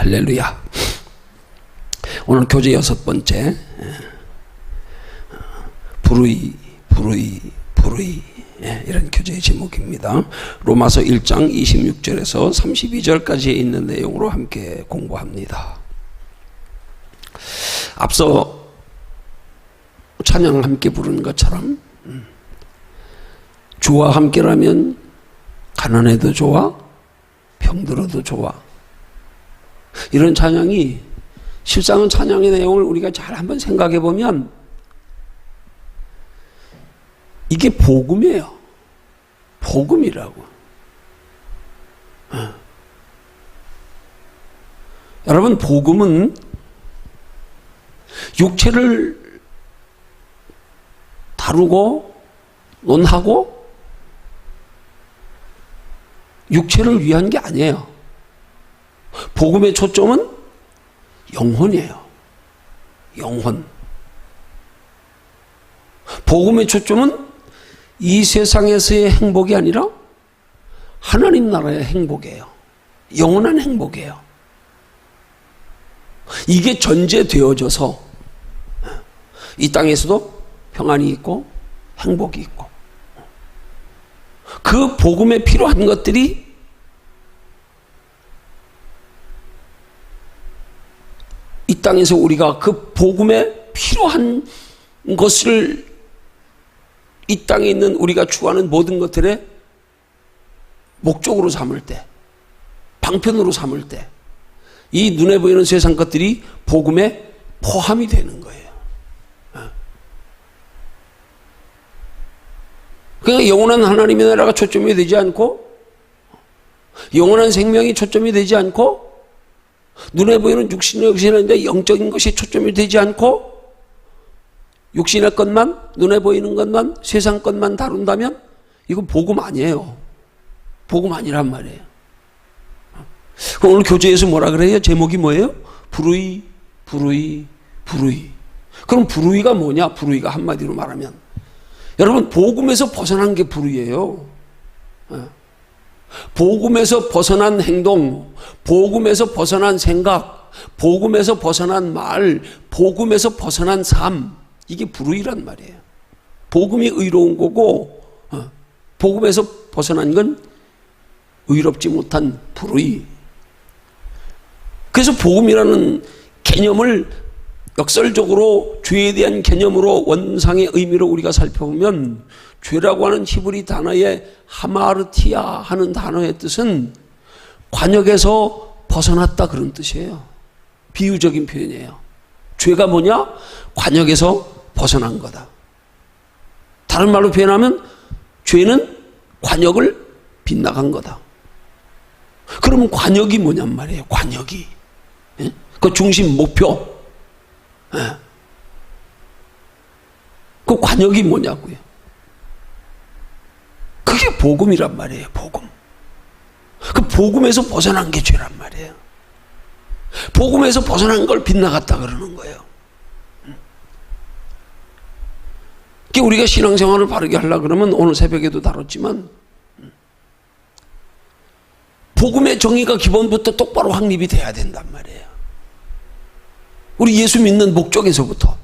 할렐루야. 오늘 교재 6번째, 불의 이런 교재의 제목입니다. 로마서 1장 26절에서 32절까지 있는 내용으로 함께 공부합니다. 앞서 찬양 함께 부르는 것처럼 주와 함께라면 가난해도 좋아, 병들어도 좋아. 이런 찬양이 실상은 찬양의 내용을 우리가 잘 한번 생각해 보면 이게 복음이에요. 복음이라고. 여러분, 복음은 육체를 다루고 논하고 육체를 위한 게 아니에요. 복음의 초점은 영혼이에요. 영혼. 복음의 초점은 이 세상에서의 행복이 아니라 하나님 나라의 행복이에요. 영원한 행복이에요. 이게 전제되어져서 이 땅에서도 평안이 있고 행복이 있고, 그 복음에 필요한 것들이 이 땅에서 우리가 그 복음에 필요한 것을 이 땅에 있는 우리가 추구하는 모든 것들의 목적으로 삼을 때, 방편으로 삼을 때, 이 눈에 보이는 세상 것들이 복음에 포함이 되는 거예요. 그러니까 영원한 하나님의 나라가 초점이 되지 않고, 영원한 생명이 초점이 되지 않고, 눈에 보이는 육신의 것이 영적인 것이 초점이 되지 않고, 육신의 것만, 눈에 보이는 것만, 세상 것만 다룬다면 이건 복음 아니에요. 복음 아니란 말이에요. 오늘 교재에서 뭐라 그래요? 제목이 뭐예요? 불의. 그럼 불의가 뭐냐? 불의가 한마디로 말하면, 여러분, 복음에서 벗어난 게 불의예요. 복음에서 벗어난 행동, 복음에서 벗어난 생각, 복음에서 벗어난 말, 복음에서 벗어난 삶, 이게 불의란 말이에요. 복음이 의로운 거고, 복음에서 벗어난 건 의롭지 못한 불의. 그래서 복음이라는 개념을 역설적으로 죄에 대한 개념으로 원상의 의미로 우리가 살펴보면, 죄라고 하는 히브리 단어의 하마르티아 하는 단어의 뜻은 관역에서 벗어났다, 그런 뜻이에요. 비유적인 표현이에요. 죄가 뭐냐? 관역에서 벗어난 거다. 다른 말로 표현하면 죄는 관역을 빗나간 거다. 그러면 관역이 뭐냔 말이에요. 관역이. 그 중심 목표. 그 관역이 뭐냐고요. 그게 복음이란 말이에요. 복음. 그 복음에서 벗어난 게 죄란 말이에요. 복음에서 벗어난 걸 빗나갔다 그러는 거예요. 우리가 신앙생활을 바르게 하려고 그러면, 오늘 새벽에도 다뤘지만, 복음의 정의가 기본부터 똑바로 확립이 돼야 된단 말이에요. 우리 예수 믿는 목적에서부터.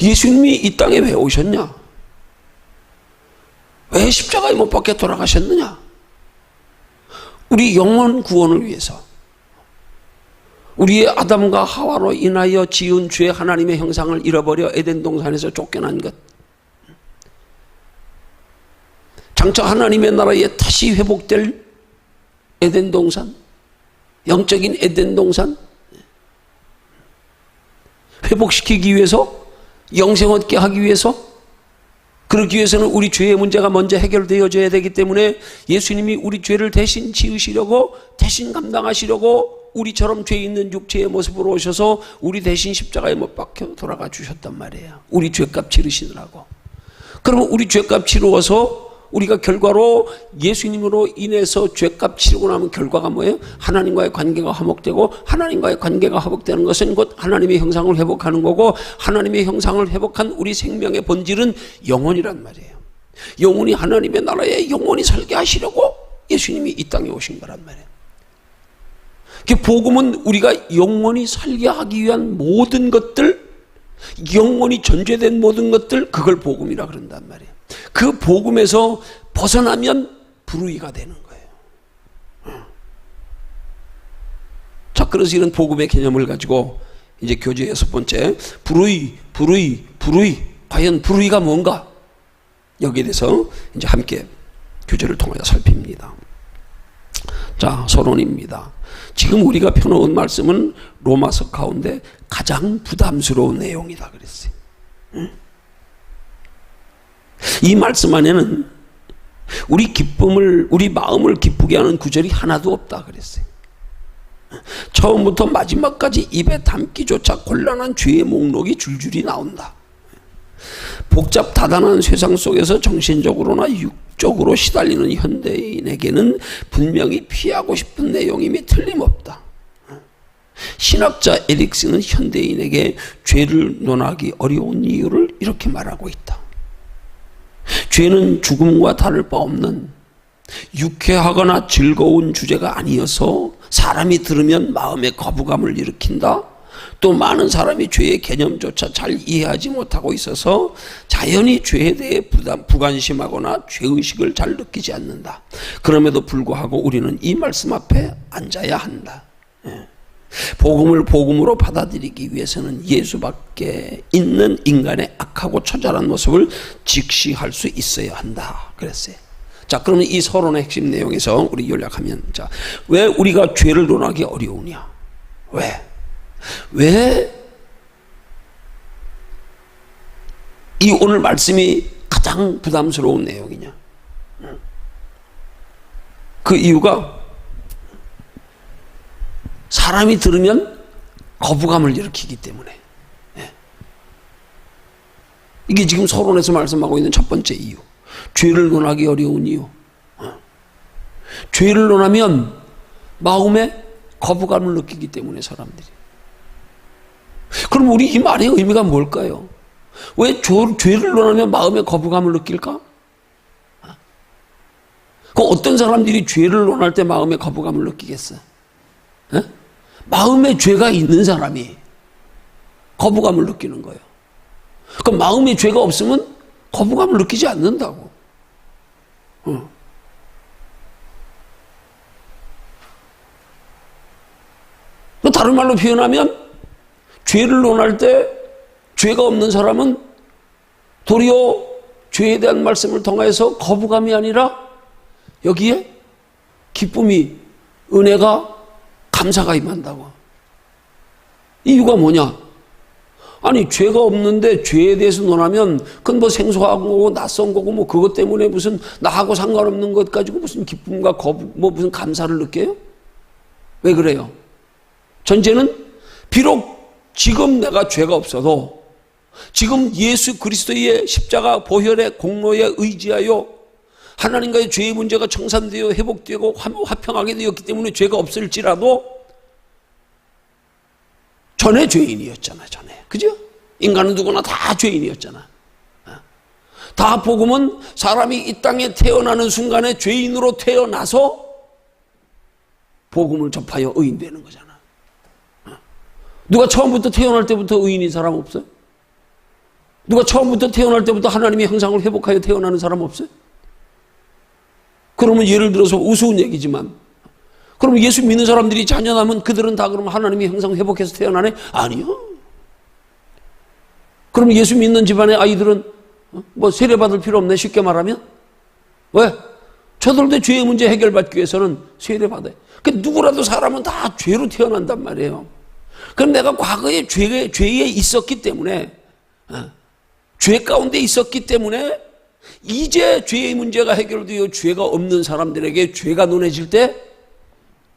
예수님이 이 땅에 왜 오셨냐? 왜 십자가에 못 박혀 돌아가셨느냐? 우리 영원 구원을 위해서, 우리의 아담과 하와로 인하여 지은 죄, 하나님의 형상을 잃어버려 에덴 동산에서 쫓겨난 것, 장차 하나님의 나라에 다시 회복될 에덴 동산, 영적인 에덴 동산 회복시키기 위해서, 영생 얻게 하기 위해서, 그러기 위해서는 우리 죄의 문제가 먼저 해결되어져야 되기 때문에 예수님이 우리 죄를 대신 지으시려고, 대신 감당하시려고 우리처럼 죄 있는 육체의 모습으로 오셔서 우리 대신 십자가에 못 박혀 돌아가 주셨단 말이에요. 우리 죄값 치르시느라고. 그러면 우리 죄값 치루어서 우리가 결과로 예수님으로 인해서 죄값 치르고 나면 결과가 뭐예요? 하나님과의 관계가 화목되고, 하나님과의 관계가 화목되는 것은 곧 하나님의 형상을 회복하는 거고, 하나님의 형상을 회복한 우리 생명의 본질은 영혼이란 말이에요. 영혼이 하나님의 나라에 영원히 살게 하시려고 예수님이 이 땅에 오신 거란 말이에요. 복음은 우리가 영원히 살게 하기 위한 모든 것들, 영원히 전제된 모든 것들, 그걸 복음이라 그런단 말이에요. 그 복음에서 벗어나면 불의가 되는 거예요. 자, 그래서 이런 복음의 개념을 가지고 이제 교재 6번째, 불의. 과연 불의가 뭔가? 여기에 대해서 이제 함께 교재를 통하여 살핍니다. 자, 서론입니다. 지금 우리가 펴놓은 말씀은 로마서 가운데 가장 부담스러운 내용이다 그랬어요. 이 말씀 안에는 우리 마음을 기쁘게 하는 구절이 하나도 없다 그랬어요. 처음부터 마지막까지 입에 담기조차 곤란한 죄의 목록이 줄줄이 나온다. 복잡 다단한 세상 속에서 정신적으로나 육적으로 시달리는 현대인에게는 분명히 피하고 싶은 내용임이 틀림없다. 신학자 에릭슨은 현대인에게 죄를 논하기 어려운 이유를 이렇게 말하고 있다. 죄는 죽음과 다를 바 없는 유쾌하거나 즐거운 주제가 아니어서 사람이 들으면 마음에 거부감을 일으킨다. 또 많은 사람이 죄의 개념조차 잘 이해하지 못하고 있어서 자연히 죄에 대해 부관심하거나 죄의식을 잘 느끼지 않는다. 그럼에도 불구하고 우리는 이 말씀 앞에 앉아야 한다. 복음을 복음으로 받아들이기 위해서는 예수밖에 있는 인간의 악하고 처절한 모습을 직시할 수 있어야 한다 그랬어요. 자, 그러면 이 서론의 핵심 내용에서 우리 요약하면, 자, 왜 우리가 죄를 논하기 어려우냐? 왜 이 오늘 말씀이 가장 부담스러운 내용이냐? 그 이유가 사람이 들으면 거부감을 일으키기 때문에. 이게 지금 서론에서 말씀하고 있는 첫 번째 이유. 죄를 논하기 어려운 이유. 죄를 논하면 마음에 거부감을 느끼기 때문에 사람들이. 그럼 우리 이 말의 의미가 뭘까요? 왜 죄를 논하면 마음에 거부감을 느낄까? 그 어떤 사람들이 죄를 논할 때 마음에 거부감을 느끼겠어? 마음에 죄가 있는 사람이 거부감을 느끼는 거예요. 그 마음에 죄가 없으면 거부감을 느끼지 않는다고. 다른 말로 표현하면 죄를 논할 때 죄가 없는 사람은 도리어 죄에 대한 말씀을 통해서 거부감이 아니라 여기에 기쁨이, 은혜가, 감사가 임한다고. 이유가 뭐냐? 아니, 죄가 없는데 죄에 대해서 논하면 그건 뭐 생소한 거고 낯선 거고 뭐 그것 때문에 무슨 나하고 상관없는 것 가지고 무슨 기쁨과 뭐 무슨 감사를 느껴요? 왜 그래요? 전제는 비록 지금 내가 죄가 없어도 지금 예수 그리스도의 십자가 보혈의 공로에 의지하여 하나님과의 죄의 문제가 청산되어 회복되고 화평하게 되었기 때문에 죄가 없을지라도 전에 죄인이었잖아. 전에. 그죠? 인간은 누구나 다 죄인이었잖아. 다 복음은 사람이 이 땅에 태어나는 순간에 죄인으로 태어나서 복음을 접하여 의인되는 거잖아. 누가 처음부터 태어날 때부터 의인인 사람 없어요? 누가 처음부터 태어날 때부터 하나님의 형상을 회복하여 태어나는 사람 없어요? 그러면 예를 들어서 우스운 얘기지만, 그럼 예수 믿는 사람들이 자녀나면 그들은 다 그럼 하나님의 형상 회복해서 태어나네? 아니요. 그럼 예수 믿는 집안의 아이들은 뭐 세례받을 필요 없네, 쉽게 말하면? 왜? 저들도 죄의 문제 해결받기 위해서는 세례받아요. 누구라도 사람은 다 죄로 태어난단 말이에요. 그럼 내가 과거에 죄에 있었기 때문에, 죄 가운데 있었기 때문에 이제 죄의 문제가 해결되어 죄가 없는 사람들에게 죄가 논해질 때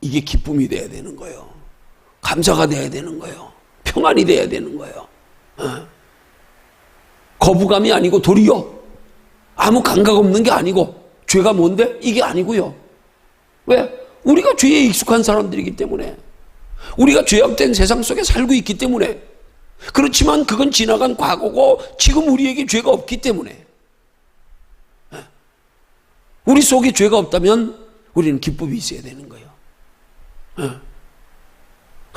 이게 기쁨이 돼야 되는 거예요. 감사가 돼야 되는 거예요. 평안이 돼야 되는 거예요. 거부감이 아니고 도리어 아무 감각 없는 게 아니고 죄가 뭔데? 이게 아니고요. 왜? 우리가 죄에 익숙한 사람들이기 때문에, 우리가 죄악된 세상 속에 살고 있기 때문에, 그렇지만 그건 지나간 과거고 지금 우리에게 죄가 없기 때문에, 우리 속에 죄가 없다면 우리는 기쁨이 있어야 되는 거예요.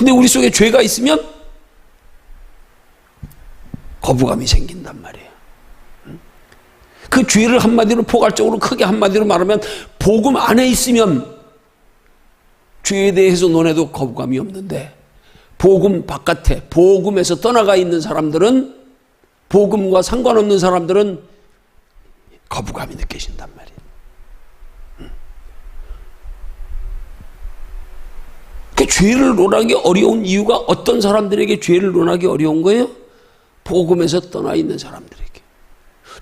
근데 우리 속에 죄가 있으면 거부감이 생긴단 말이에요. 그 죄를 한마디로 포괄적으로 크게 한마디로 말하면 복음 안에 있으면 죄에 대해서 논해도 거부감이 없는데 복음 바깥에 복음에서 떠나가 있는 사람들은 복음과 상관없는 사람들은 거부감이 느껴진단 말이에요. 그 죄를 논하기 어려운 이유가 어떤 사람들에게 죄를 논하기 어려운 거예요? 복음에서 떠나 있는 사람들에게.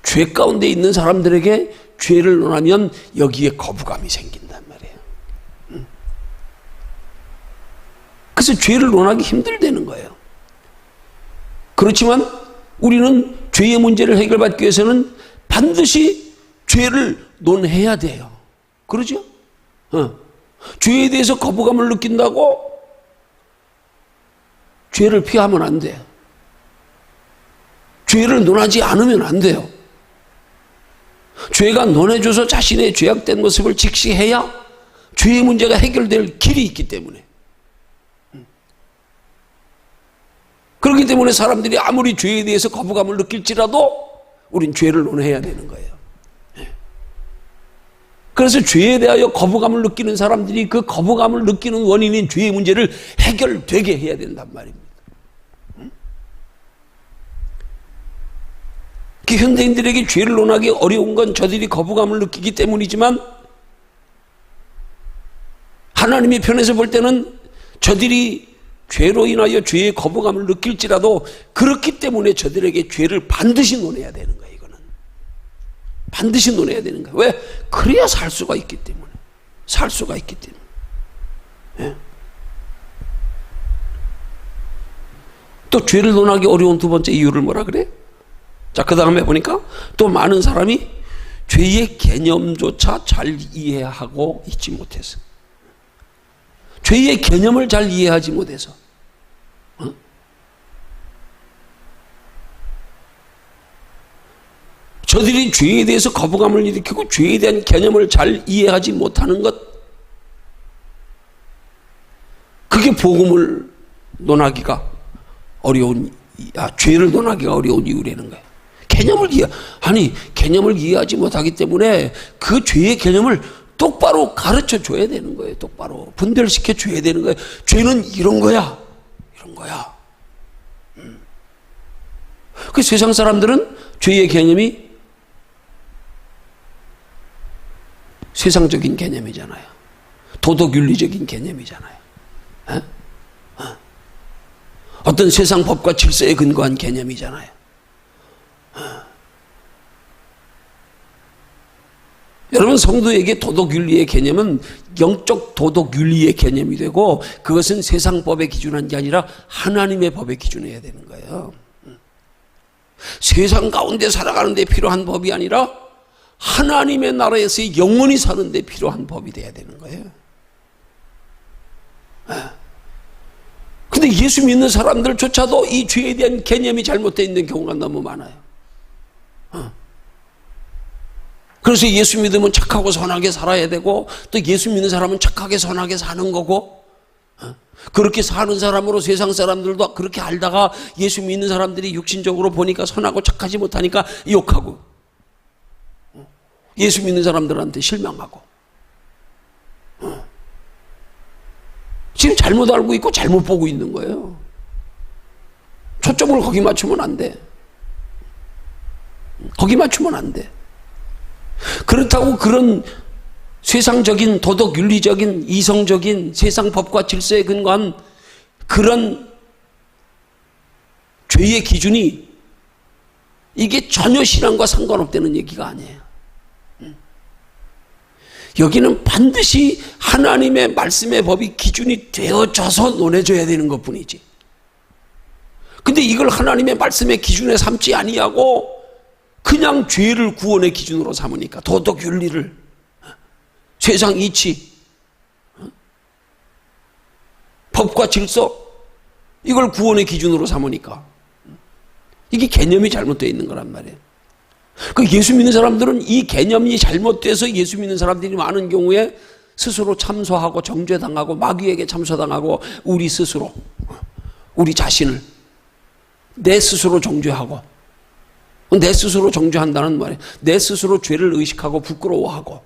죄 가운데 있는 사람들에게 죄를 논하면 여기에 거부감이 생긴단 말이에요. 그래서 죄를 논하기 힘들다는 거예요. 그렇지만 우리는 죄의 문제를 해결받기 위해서는 반드시 죄를 논해야 돼요. 그러죠? 죄에 대해서 거부감을 느낀다고 죄를 피하면 안 돼요. 죄를 논하지 않으면 안 돼요. 죄가 논해줘서 자신의 죄악된 모습을 직시해야 죄의 문제가 해결될 길이 있기 때문에. 그렇기 때문에 사람들이 아무리 죄에 대해서 거부감을 느낄지라도 우린 죄를 논해야 되는 거예요. 그래서 죄에 대하여 거부감을 느끼는 사람들이 그 거부감을 느끼는 원인인 죄의 문제를 해결되게 해야 된단 말입니다. 현대인들에게 죄를 논하기 어려운 건 저들이 거부감을 느끼기 때문이지만 하나님의 편에서 볼 때는 저들이 죄로 인하여 죄의 거부감을 느낄지라도 그렇기 때문에 저들에게 죄를 반드시 논해야 되는 거예요. 이거는 반드시 논해야 되는 거예요. 왜? 그래야 살 수가 있기 때문에. 살 수가 있기 때문에. 예? 또 죄를 논하기 어려운 두 번째 이유를 뭐라 그래? 자, 그 다음에 보니까 또 많은 사람이 죄의 개념조차 잘 이해하고 있지 못해서. 죄의 개념을 잘 이해하지 못해서. 저들이 죄에 대해서 거부감을 일으키고 죄에 대한 개념을 잘 이해하지 못하는 것, 그게 복음을 논하기가 어려운, 죄를 논하기가 어려운 이유라는 거예요. 개념을 이해하지 못하기 때문에 그 죄의 개념을 똑바로 가르쳐 줘야 되는 거예요. 똑바로 분별시켜 줘야 되는 거예요. 죄는 이런 거야. 이런 거야. 그 세상 사람들은 죄의 개념이 세상적인 개념이잖아요. 도덕윤리적인 개념이잖아요. 어떤 세상 법과 질서에 근거한 개념이잖아요. 여러분, 성도에게 도덕윤리의 개념은 영적 도덕윤리의 개념이 되고 그것은 세상 법에 기준한 게 아니라 하나님의 법에 기준해야 되는 거예요. 세상 가운데 살아가는 데 필요한 법이 아니라 하나님의 나라에서 영원히 사는 데 필요한 법이 돼야 되는 거예요. 근데 예수 믿는 사람들조차도 이 죄에 대한 개념이 잘못되어 있는 경우가 너무 많아요. 그래서 예수 믿으면 착하고 선하게 살아야 되고 또 예수 믿는 사람은 착하게 선하게 사는 거고, 그렇게 사는 사람으로 세상 사람들도 그렇게 알다가 예수 믿는 사람들이 육신적으로 보니까 선하고 착하지 못하니까 욕하고 예수 믿는 사람들한테 실망하고, 지금 잘못 알고 있고 잘못 보고 있는 거예요. 초점을 거기 맞추면 안 돼. 거기 맞추면 안 돼. 그렇다고 그런 세상적인 도덕윤리적인 이성적인 세상 법과 질서에 근거한 그런 죄의 기준이 이게 전혀 신앙과 상관없다는 얘기가 아니에요. 여기는 반드시 하나님의 말씀의 법이 기준이 되어져서 논해져야 되는 것뿐이지. 근데 이걸 하나님의 말씀의 기준에 삼지 아니하고 그냥 죄를 구원의 기준으로 삼으니까, 도덕 윤리를, 세상 이치, 법과 질서, 이걸 구원의 기준으로 삼으니까 이게 개념이 잘못되어 있는 거란 말이에요. 그 예수 믿는 사람들은 이 개념이 잘못돼서 예수 믿는 사람들이 많은 경우에 스스로 참소하고 정죄당하고 마귀에게 참소당하고 우리 스스로 우리 자신을 내 스스로 정죄하고, 내 스스로 정죄한다는 말이에요. 내 스스로 죄를 의식하고 부끄러워하고,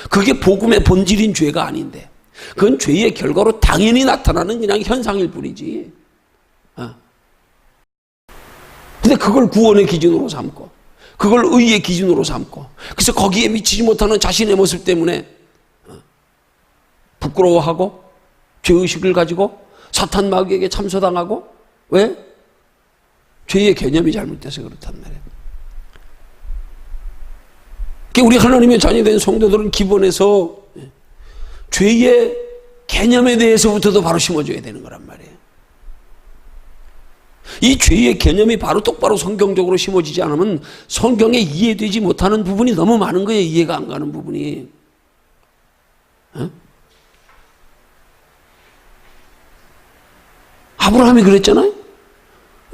그게 복음의 본질인 죄가 아닌데, 그건 죄의 결과로 당연히 나타나는 그냥 현상일 뿐이지. 근데 그걸 구원의 기준으로 삼고, 그걸 의의 기준으로 삼고, 그래서 거기에 미치지 못하는 자신의 모습 때문에 부끄러워하고 죄의식을 가지고 사탄 마귀에게 참소당하고. 왜? 죄의 개념이 잘못돼서 그렇단 말이에요. 우리 하나님의 자녀된 성도들은 기본에서 죄의 개념에 대해서부터도 바로 심어줘야 되는 거란 말이에요. 이 죄의 개념이 바로 똑바로 성경적으로 심어지지 않으면 성경에 이해되지 못하는 부분이 너무 많은 거예요. 이해가 안 가는 부분이. 아브라함이 그랬잖아요.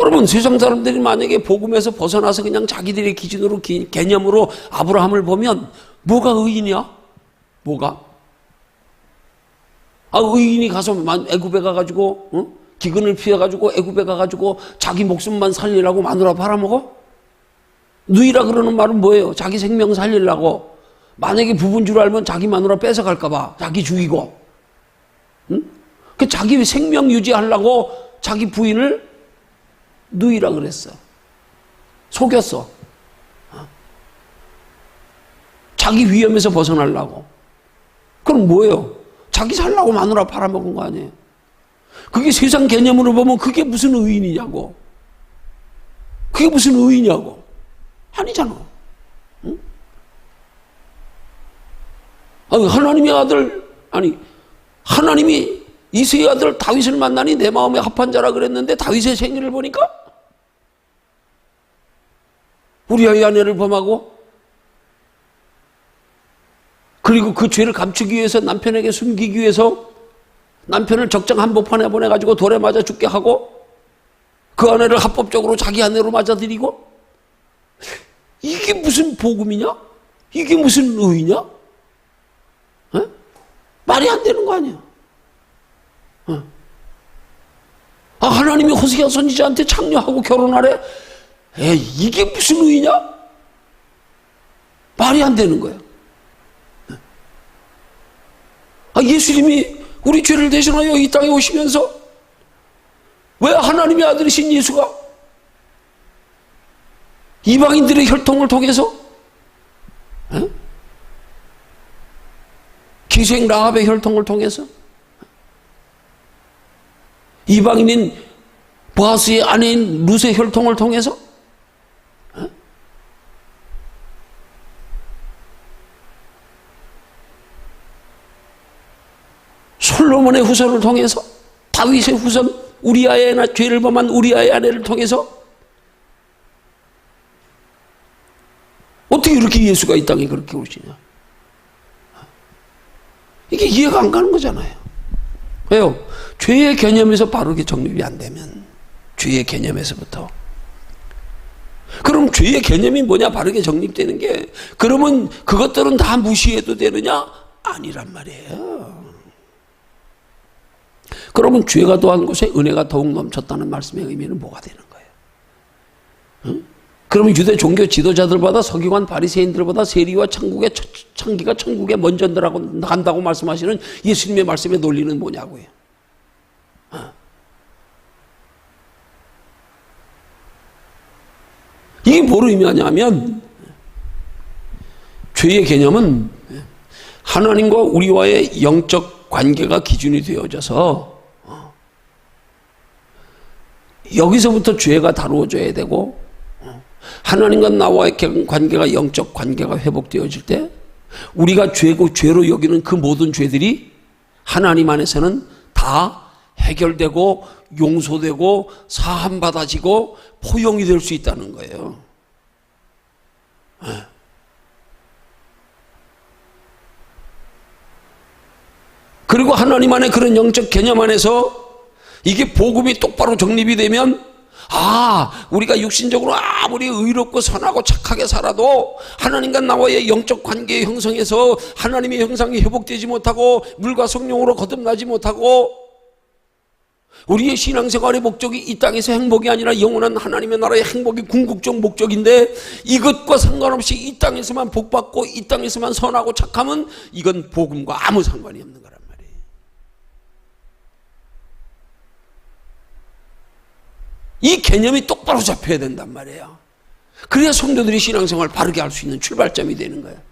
여러분, 세상 사람들이 만약에 복음에서 벗어나서 그냥 자기들의 기준으로, 개념으로 아브라함을 보면 뭐가 의인이야? 뭐가? 의인이 가서 애굽에 가가지고 기근을 피해가지고 애굽에 가가지고 자기 목숨만 살리려고 마누라 팔아먹어? 누이라 그러는 말은 뭐예요? 자기 생명 살리려고. 만약에 부부인 줄 알면 자기 마누라 뺏어갈까봐 자기 죽이고, 그 자기 생명 유지하려고 자기 부인을 누이라 그랬어. 속였어. 자기 위험에서 벗어나려고. 그럼 뭐예요? 자기 살라고 마누라 팔아먹은 거 아니에요? 그게 세상 개념으로 보면 그게 무슨 의인이냐고. 그게 무슨 의인이냐고. 아니잖아. 응? 하나님의 아들, 하나님이 이새의 아들 다윗을 만나니 내 마음에 합한 자라 그랬는데 다윗의 생일을 보니까 우리아의 아내를 범하고, 그리고 그 죄를 감추기 위해서 남편에게 숨기기 위해서 남편을 적장 한복판에 보내가지고 돌에 맞아 죽게 하고, 그 아내를 합법적으로 자기 아내로 맞아들이고, 이게 무슨 복음이냐? 이게 무슨 의냐? 말이 안 되는 거 아니야. 하나님이 호세아 선지자한테 창녀하고 결혼하래? 이게 무슨 의냐? 말이 안 되는 거야. 예수님이 우리 죄를 대신하여 이 땅에 오시면서 왜 하나님의 아들이신 예수가 이방인들의 혈통을 통해서, 기생 라합의 혈통을 통해서, 이방인인 보아스의 아내인 룻의 혈통을 통해서, 솔로몬의 후손을 통해서, 다윗의 후손 우리아의 죄를 범한 우리아의 아내를 통해서, 어떻게 이렇게 예수가 이 땅에 그렇게 오시냐? 이게 이해가 안 가는 거잖아요. 왜요? 죄의 개념에서 바르게 정립이 안 되면, 죄의 개념에서부터. 그럼 죄의 개념이 뭐냐? 바르게 정립되는 게, 그러면 그것들은 다 무시해도 되느냐? 아니란 말이에요. 그러면 죄가 더한 곳에 은혜가 더욱 넘쳤다는 말씀의 의미는 뭐가 되는 거예요? 그러면 유대 종교 지도자들보다 서기관 바리새인들보다 세리와 창기가 천국에 먼저 간다고 말씀하시는 예수님의 말씀의 논리는 뭐냐고요? 이게 뭘 의미하냐면, 죄의 개념은 하나님과 우리와의 영적 관계가 기준이 되어져서 여기서부터 죄가 다루어져야 되고, 하나님과 나와의 관계가, 영적 관계가 회복되어질 때 우리가 죄로 여기는 그 모든 죄들이 하나님 안에서는 다 해결되고 용서되고 사함받아지고 포용이 될 수 있다는 거예요. 그리고 하나님 안에 그런 영적 개념 안에서 이게 복음이 똑바로 정립이 되면, 우리가 육신적으로 아무리 의롭고 선하고 착하게 살아도 하나님과 나와의 영적 관계 형성에서 하나님의 형상이 회복되지 못하고 물과 성령으로 거듭나지 못하고 우리의 신앙생활의 목적이 이 땅에서 행복이 아니라 영원한 하나님의 나라의 행복이 궁극적 목적인데, 이것과 상관없이 이 땅에서만 복받고 이 땅에서만 선하고 착하면 이건 복음과 아무 상관이 없는 거란 말이에요. 이 개념이 똑바로 잡혀야 된단 말이에요. 그래야 성도들이 신앙생활을 바르게 할 수 있는 출발점이 되는 거예요.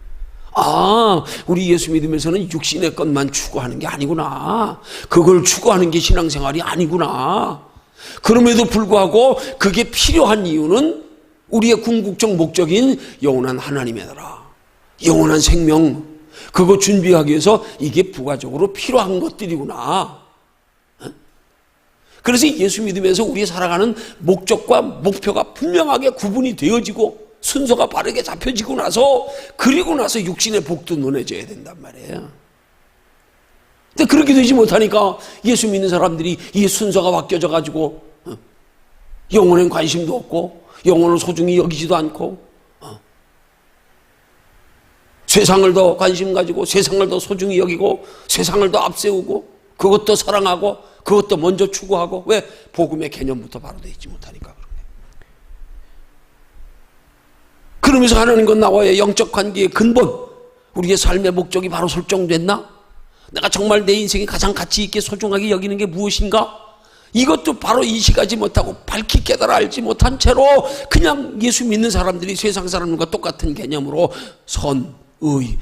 아, 우리 예수 믿으면서는 육신의 것만 추구하는 게 아니구나. 그걸 추구하는 게 신앙생활이 아니구나. 그럼에도 불구하고 그게 필요한 이유는 우리의 궁극적 목적인 영원한 하나님의 나라, 영원한 생명, 그거 준비하기 위해서 이게 부가적으로 필요한 것들이구나. 그래서 예수 믿으면서 우리 살아가는 목적과 목표가 분명하게 구분이 되어지고 순서가 바르게 잡혀지고 나서, 그리고 나서 육신의 복도 논해져야 된단 말이에요. 근데 그렇게 되지 못하니까 예수 믿는 사람들이 이 순서가 바뀌어져 가지고 영혼엔 관심도 없고 영혼을 소중히 여기지도 않고 세상을 더 관심 가지고 세상을 더 소중히 여기고 세상을 더 앞세우고 그것도 사랑하고 그것도 먼저 추구하고, 왜? 복음의 개념부터 바로 되어 있지 못하니까. 그러면서 하나님과 나와의 영적 관계의 근본, 우리의 삶의 목적이 바로 설정됐나? 내가 정말 내 인생에 가장 가치 있게 소중하게 여기는 게 무엇인가? 이것도 바로 인식하지 못하고 밝히 깨달아 알지 못한 채로 그냥 예수 믿는 사람들이 세상 사람들과 똑같은 개념으로 선, 의,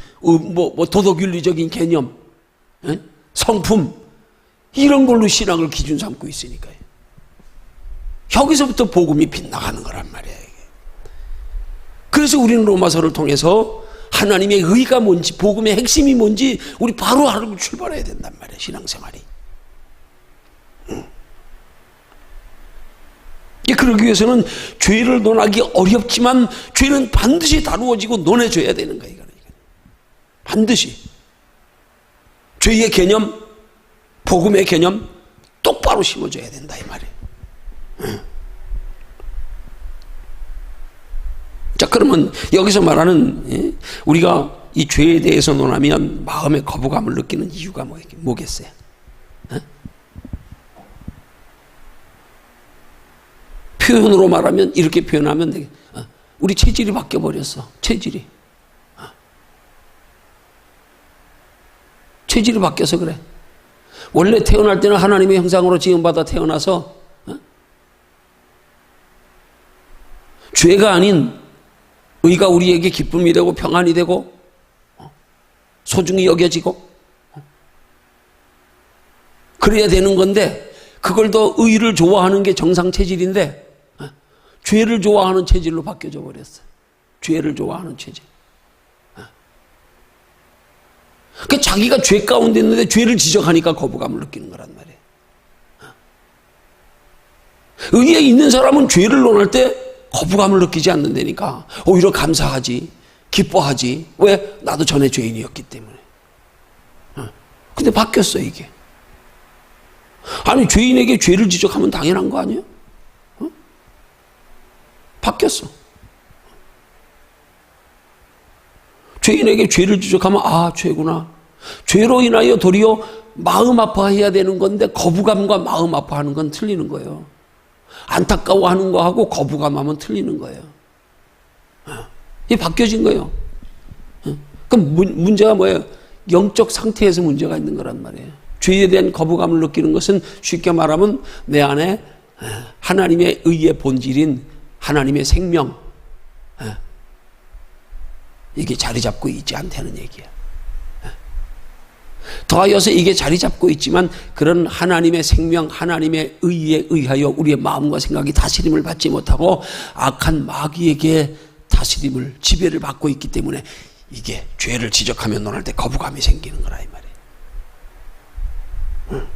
도덕윤리적인 개념, 성품, 이런 걸로 신앙을 기준 삼고 있으니까요. 여기서부터 복음이 빗나가는 거란 말이에요. 그래서 우리는 로마서를 통해서 하나님의 의가 뭔지, 복음의 핵심이 뭔지 우리 바로 알고 출발해야 된단 말이에요, 신앙생활이. 그러기 위해서는 죄를 논하기 어렵지만 죄는 반드시 다루어지고 논해줘야 되는 거예요. 반드시. 죄의 개념, 복음의 개념 똑바로 심어줘야 된다, 이 말이에요. 자, 그러면 여기서 말하는 우리가 이 죄에 대해서 논하면 마음의 거부감을 느끼는 이유가 뭐겠어요? 표현으로 말하면 이렇게 표현하면 되겠. 우리 체질이 바뀌어 버렸어. 체질이 바뀌어서 그래. 원래 태어날 때는 하나님의 형상으로 지음받아 태어나서 죄가 아닌 의가 우리에게 기쁨이 되고 평안이 되고 소중히 여겨지고 그래야 되는 건데, 그걸 더 의를 좋아하는 게 정상 체질인데 죄를 좋아하는 체질로 바뀌어져 버렸어. 죄를 좋아하는 체질. 그러니까 자기가 죄 가운데 있는데 죄를 지적하니까 거부감을 느끼는 거란 말이에요. 의에 있는 사람은 죄를 논할 때 거부감을 느끼지 않는다니까. 오히려 감사하지, 기뻐하지. 왜? 나도 전에 죄인이었기 때문에. 근데 바뀌었어, 이게. 아니, 죄인에게 죄를 지적하면 당연한 거 아니에요? 바뀌었어. 죄인에게 죄를 지적하면, 아, 죄구나. 죄로 인하여 도리어 마음 아파해야 되는 건데 거부감과 마음 아파하는 건 틀리는 거예요. 안타까워하는 거하고 거부감하면 틀리는 거예요. 이게 바뀌어진 거예요. 그럼 문제가 뭐예요? 영적 상태에서 문제가 있는 거란 말이에요. 죄에 대한 거부감을 느끼는 것은 쉽게 말하면 내 안에 하나님의 의의 본질인 하나님의 생명, 이게 자리 잡고 있지 않다는 얘기야. 더하여서 이게 자리 잡고 있지만 그런 하나님의 생명, 하나님의 의에 의하여 우리의 마음과 생각이 다스림을 받지 못하고 악한 마귀에게 다스림을, 지배를 받고 있기 때문에 이게 죄를 지적하며 논할 때 거부감이 생기는 거라, 이 말이에요.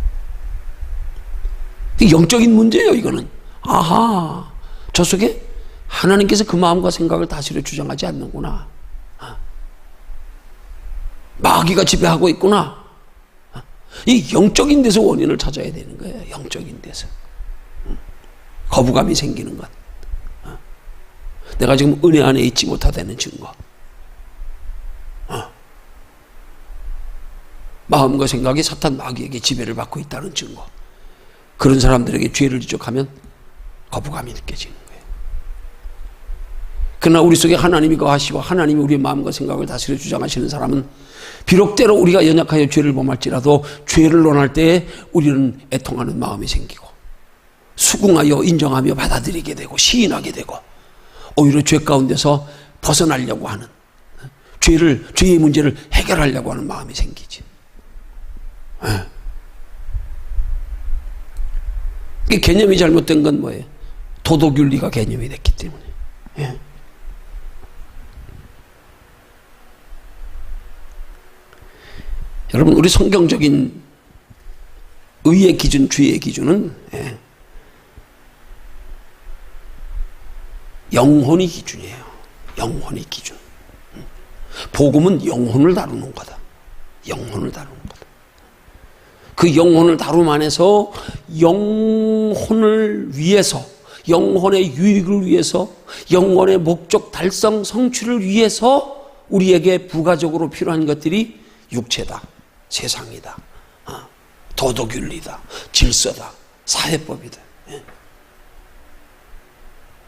영적인 문제예요, 이거는. 아하, 저 속에 하나님께서 그 마음과 생각을 다스려 주장하지 않는구나. 마귀가 지배하고 있구나. 이 영적인 데서 원인을 찾아야 되는 거예요. 영적인 데서. 거부감이 생기는 것. 내가 지금 은혜 안에 있지 못하다는 증거. 마음과 생각이 사탄 마귀에게 지배를 받고 있다는 증거. 그런 사람들에게 죄를 지적하면 거부감이 느껴지는 거예요. 그러나 우리 속에 하나님이 거하시고 하나님이 우리의 마음과 생각을 다스려 주장하시는 사람은 비록 때로 우리가 연약하여 죄를 범할지라도 죄를 논할 때에 우리는 애통하는 마음이 생기고 수긍하여 인정하며 받아들이게 되고 시인하게 되고 오히려 죄 가운데서 벗어나려고 하는 죄의 문제를 해결하려고 하는 마음이 생기지. 이 개념이 잘못된 건 뭐예요? 도덕윤리가 개념이 됐기 때문에. 예. 여러분, 우리 성경적인 의의 기준, 주의 기준은 영혼이 기준이에요. 영혼이 기준. 복음은 영혼을 다루는 거다. 영혼을 다루는 거다. 그 영혼을 다룸 안에서 영혼을 위해서, 영혼의 유익을 위해서, 영혼의 목적 달성 성취를 위해서 우리에게 부가적으로 필요한 것들이 육체다, 세상이다, 도덕윤리다, 질서다, 사회법이다.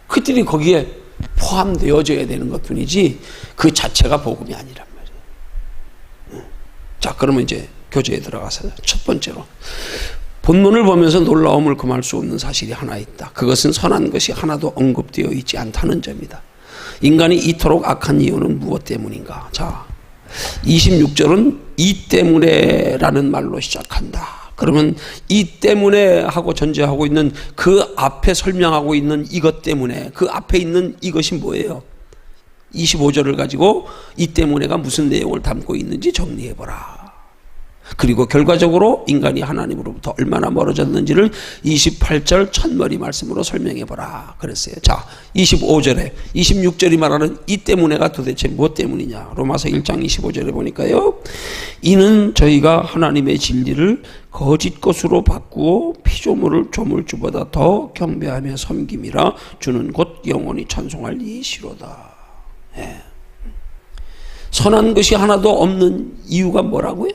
그들이 거기에 포함되어져야 되는 것뿐이지 그 자체가 복음이 아니란 말이에요. 자, 그러면 이제 교재에 들어가서 첫 번째로 본문을 보면서 놀라움을 금할 수 없는 사실이 하나 있다. 그것은 선한 것이 하나도 언급되어 있지 않다는 점이다. 인간이 이토록 악한 이유는 무엇 때문인가? 자, 26절은 이 때문에 라는 말로 시작한다. 그러면 이 때문에 하고 전제하고 있는 그 앞에 설명하고 있는 이것 때문에, 그 앞에 있는 이것이 뭐예요? 25절을 가지고 이 때문에가 무슨 내용을 담고 있는지 정리해보라. 그리고 결과적으로 인간이 하나님으로부터 얼마나 멀어졌는지를 28절 첫머리 말씀으로 설명해보라 그랬어요. 자, 25절에 26절이 말하는 이 때문에가 도대체 무엇 때문이냐? 로마서 1장 25절에 보니까요, 이는 저희가 하나님의 진리를 거짓 것으로 바꾸어 피조물을 조물주보다 더 경배하며 섬김이라. 주는 곧 영원히 찬송할 이시로다. 예. 선한 것이 하나도 없는 이유가 뭐라고요?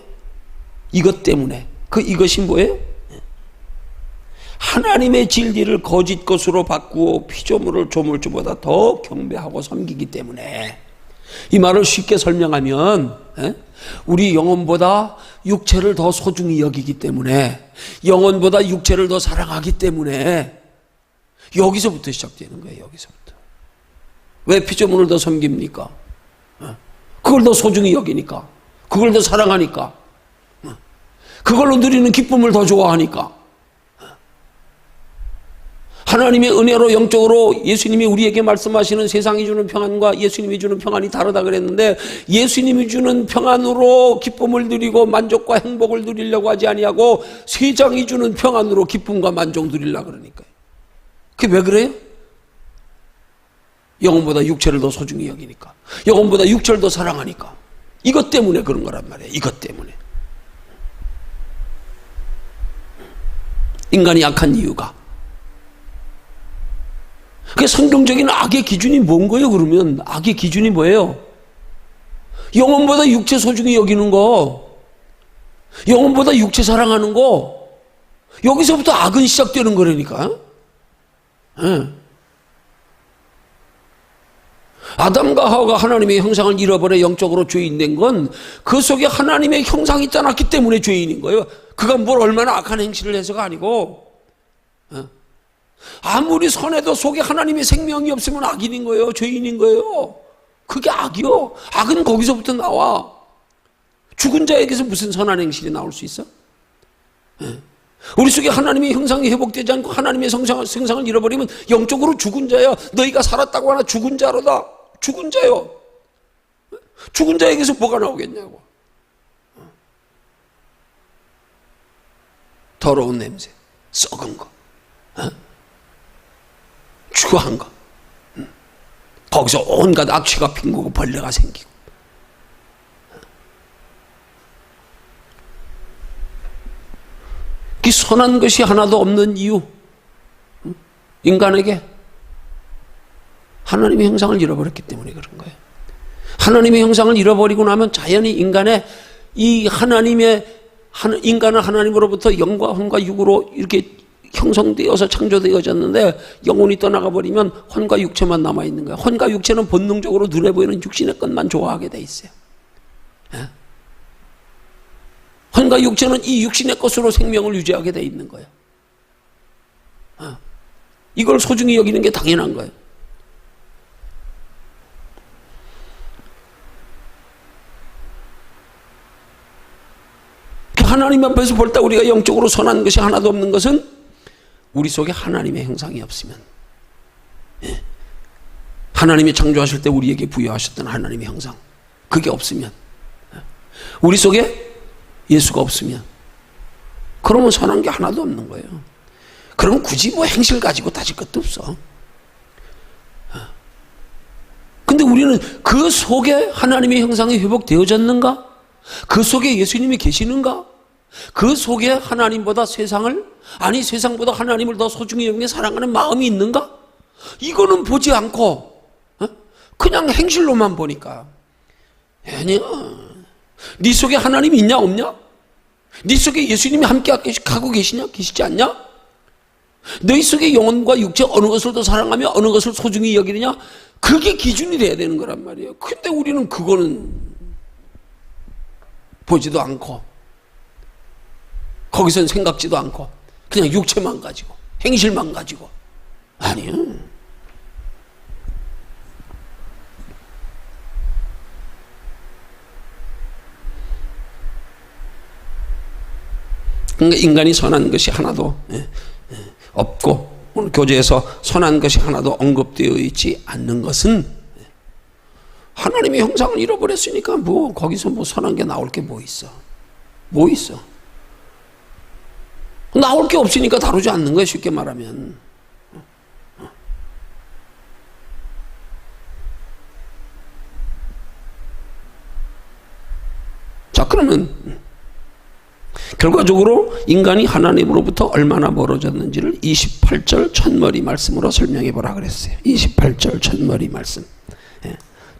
이것 때문에. 그 이것이 뭐예요? 하나님의 진리를 거짓 것으로 바꾸어 피조물을 조물주보다 더 경배하고 섬기기 때문에. 이 말을 쉽게 설명하면 우리 영혼보다 육체를 더 소중히 여기기 때문에, 영혼보다 육체를 더 사랑하기 때문에 여기서부터 시작되는 거예요. 여기서부터. 왜 피조물을 더 섬깁니까? 그걸 더 소중히 여기니까, 그걸 더 사랑하니까, 그걸로 누리는 기쁨을 더 좋아하니까. 하나님의 은혜로 영적으로 예수님이 우리에게 말씀하시는 세상이 주는 평안과 예수님이 주는 평안이 다르다 그랬는데, 예수님이 주는 평안으로 기쁨을 누리고 만족과 행복을 누리려고 하지 아니하고 세상이 주는 평안으로 기쁨과 만족 누리려고 그러니까요. 그게 왜 그래요? 영혼보다 육체를 더 소중히 여기니까, 영혼보다 육체를 더 사랑하니까. 이것 때문에 그런 거란 말이에요. 이것 때문에. 인간이 약한 이유가. 그 성경적인 악의 기준이 뭔 거예요? 그러면 악의 기준이 뭐예요? 영혼보다 육체 소중히 여기는 거, 영혼보다 육체 사랑하는 거. 여기서부터 악은 시작되는 거라니까. 네. 아담과 하와가 하나님의 형상을 잃어버려 영적으로 죄인된 건 그 속에 하나님의 형상이 있지 않았기 때문에 죄인인 거예요. 그가 뭘 얼마나 악한 행실을 해서가 아니고, 아무리 선해도 속에 하나님의 생명이 없으면 악인인 거예요. 죄인인 거예요. 그게 악이요. 악은 거기서부터 나와. 죽은 자에게서 무슨 선한 행실이 나올 수 있어? 우리 속에 하나님의 형상이 회복되지 않고 하나님의 생상을 잃어버리면 영적으로 죽은 자야. 너희가 살았다고 하나 죽은 자로다. 죽은 자요. 죽은 자에게서 뭐가 나오겠냐고. 더러운 냄새, 썩은 거, 추한 거, 거기서 온갖 악취가 핑구고 벌레가 생기고. 그 선한 것이 하나도 없는 이유, 인간에게 하나님의 형상을 잃어버렸기 때문에 그런 거예요. 하나님의 형상을 잃어버리고 나면 자연히 인간의 이 인간은 하나님으로부터 영과 혼과 육으로 이렇게 형성되어서 창조되어졌는데 영혼이 떠나가 버리면 혼과 육체만 남아있는 거예요. 혼과 육체는 본능적으로 눈에 보이는 육신의 것만 좋아하게 돼 있어요. 예? 혼과 육체는 이 육신의 것으로 생명을 유지하게 돼 있는 거예요. 이걸 소중히 여기는 게 당연한 거예요. 하나님 앞에서 볼 때 우리가 영적으로 선한 것이 하나도 없는 것은 우리 속에 하나님의 형상이 없으면, 하나님이 창조하실 때 우리에게 부여하셨던 하나님의 형상, 그게 없으면, 우리 속에 예수가 없으면, 그러면 선한 게 하나도 없는 거예요. 그럼 굳이 뭐 행실 가지고 따질 것도 없어. 근데 우리는 그 속에 하나님의 형상이 회복되어졌는가? 그 속에 예수님이 계시는가? 그 속에 하나님보다 세상을, 아니 세상보다 하나님을 더 소중히 여기며 사랑하는 마음이 있는가? 이거는 보지 않고 그냥 행실로만 보니까, 아니야, 네 속에 하나님이 있냐 없냐? 네 속에 예수님이 함께 하고 계시냐 계시지 않냐? 너희 속에 영혼과 육체 어느 것을 더 사랑하며 어느 것을 소중히 여기느냐? 그게 기준이 돼야 되는 거란 말이에요. 근데 우리는 그거는 보지도 않고 거기선 생각지도 않고 그냥 육체만 가지고 행실만 가지고, 아니요. 그러니까 인간이 선한 것이 하나도 없고 오늘 교재에서 선한 것이 하나도 언급되어 있지 않는 것은 하나님의 형상을 잃어버렸으니까 뭐 거기서 뭐 선한 게 나올 게 뭐 있어? 뭐 있어? 나올 게 없으니까 다루지 않는 거예요, 쉽게 말하면. 자, 그러면 결과적으로 인간이 하나님으로부터 얼마나 멀어졌는지를 28절 첫머리 말씀으로 설명해 보라 그랬어요. 28절 첫머리 말씀.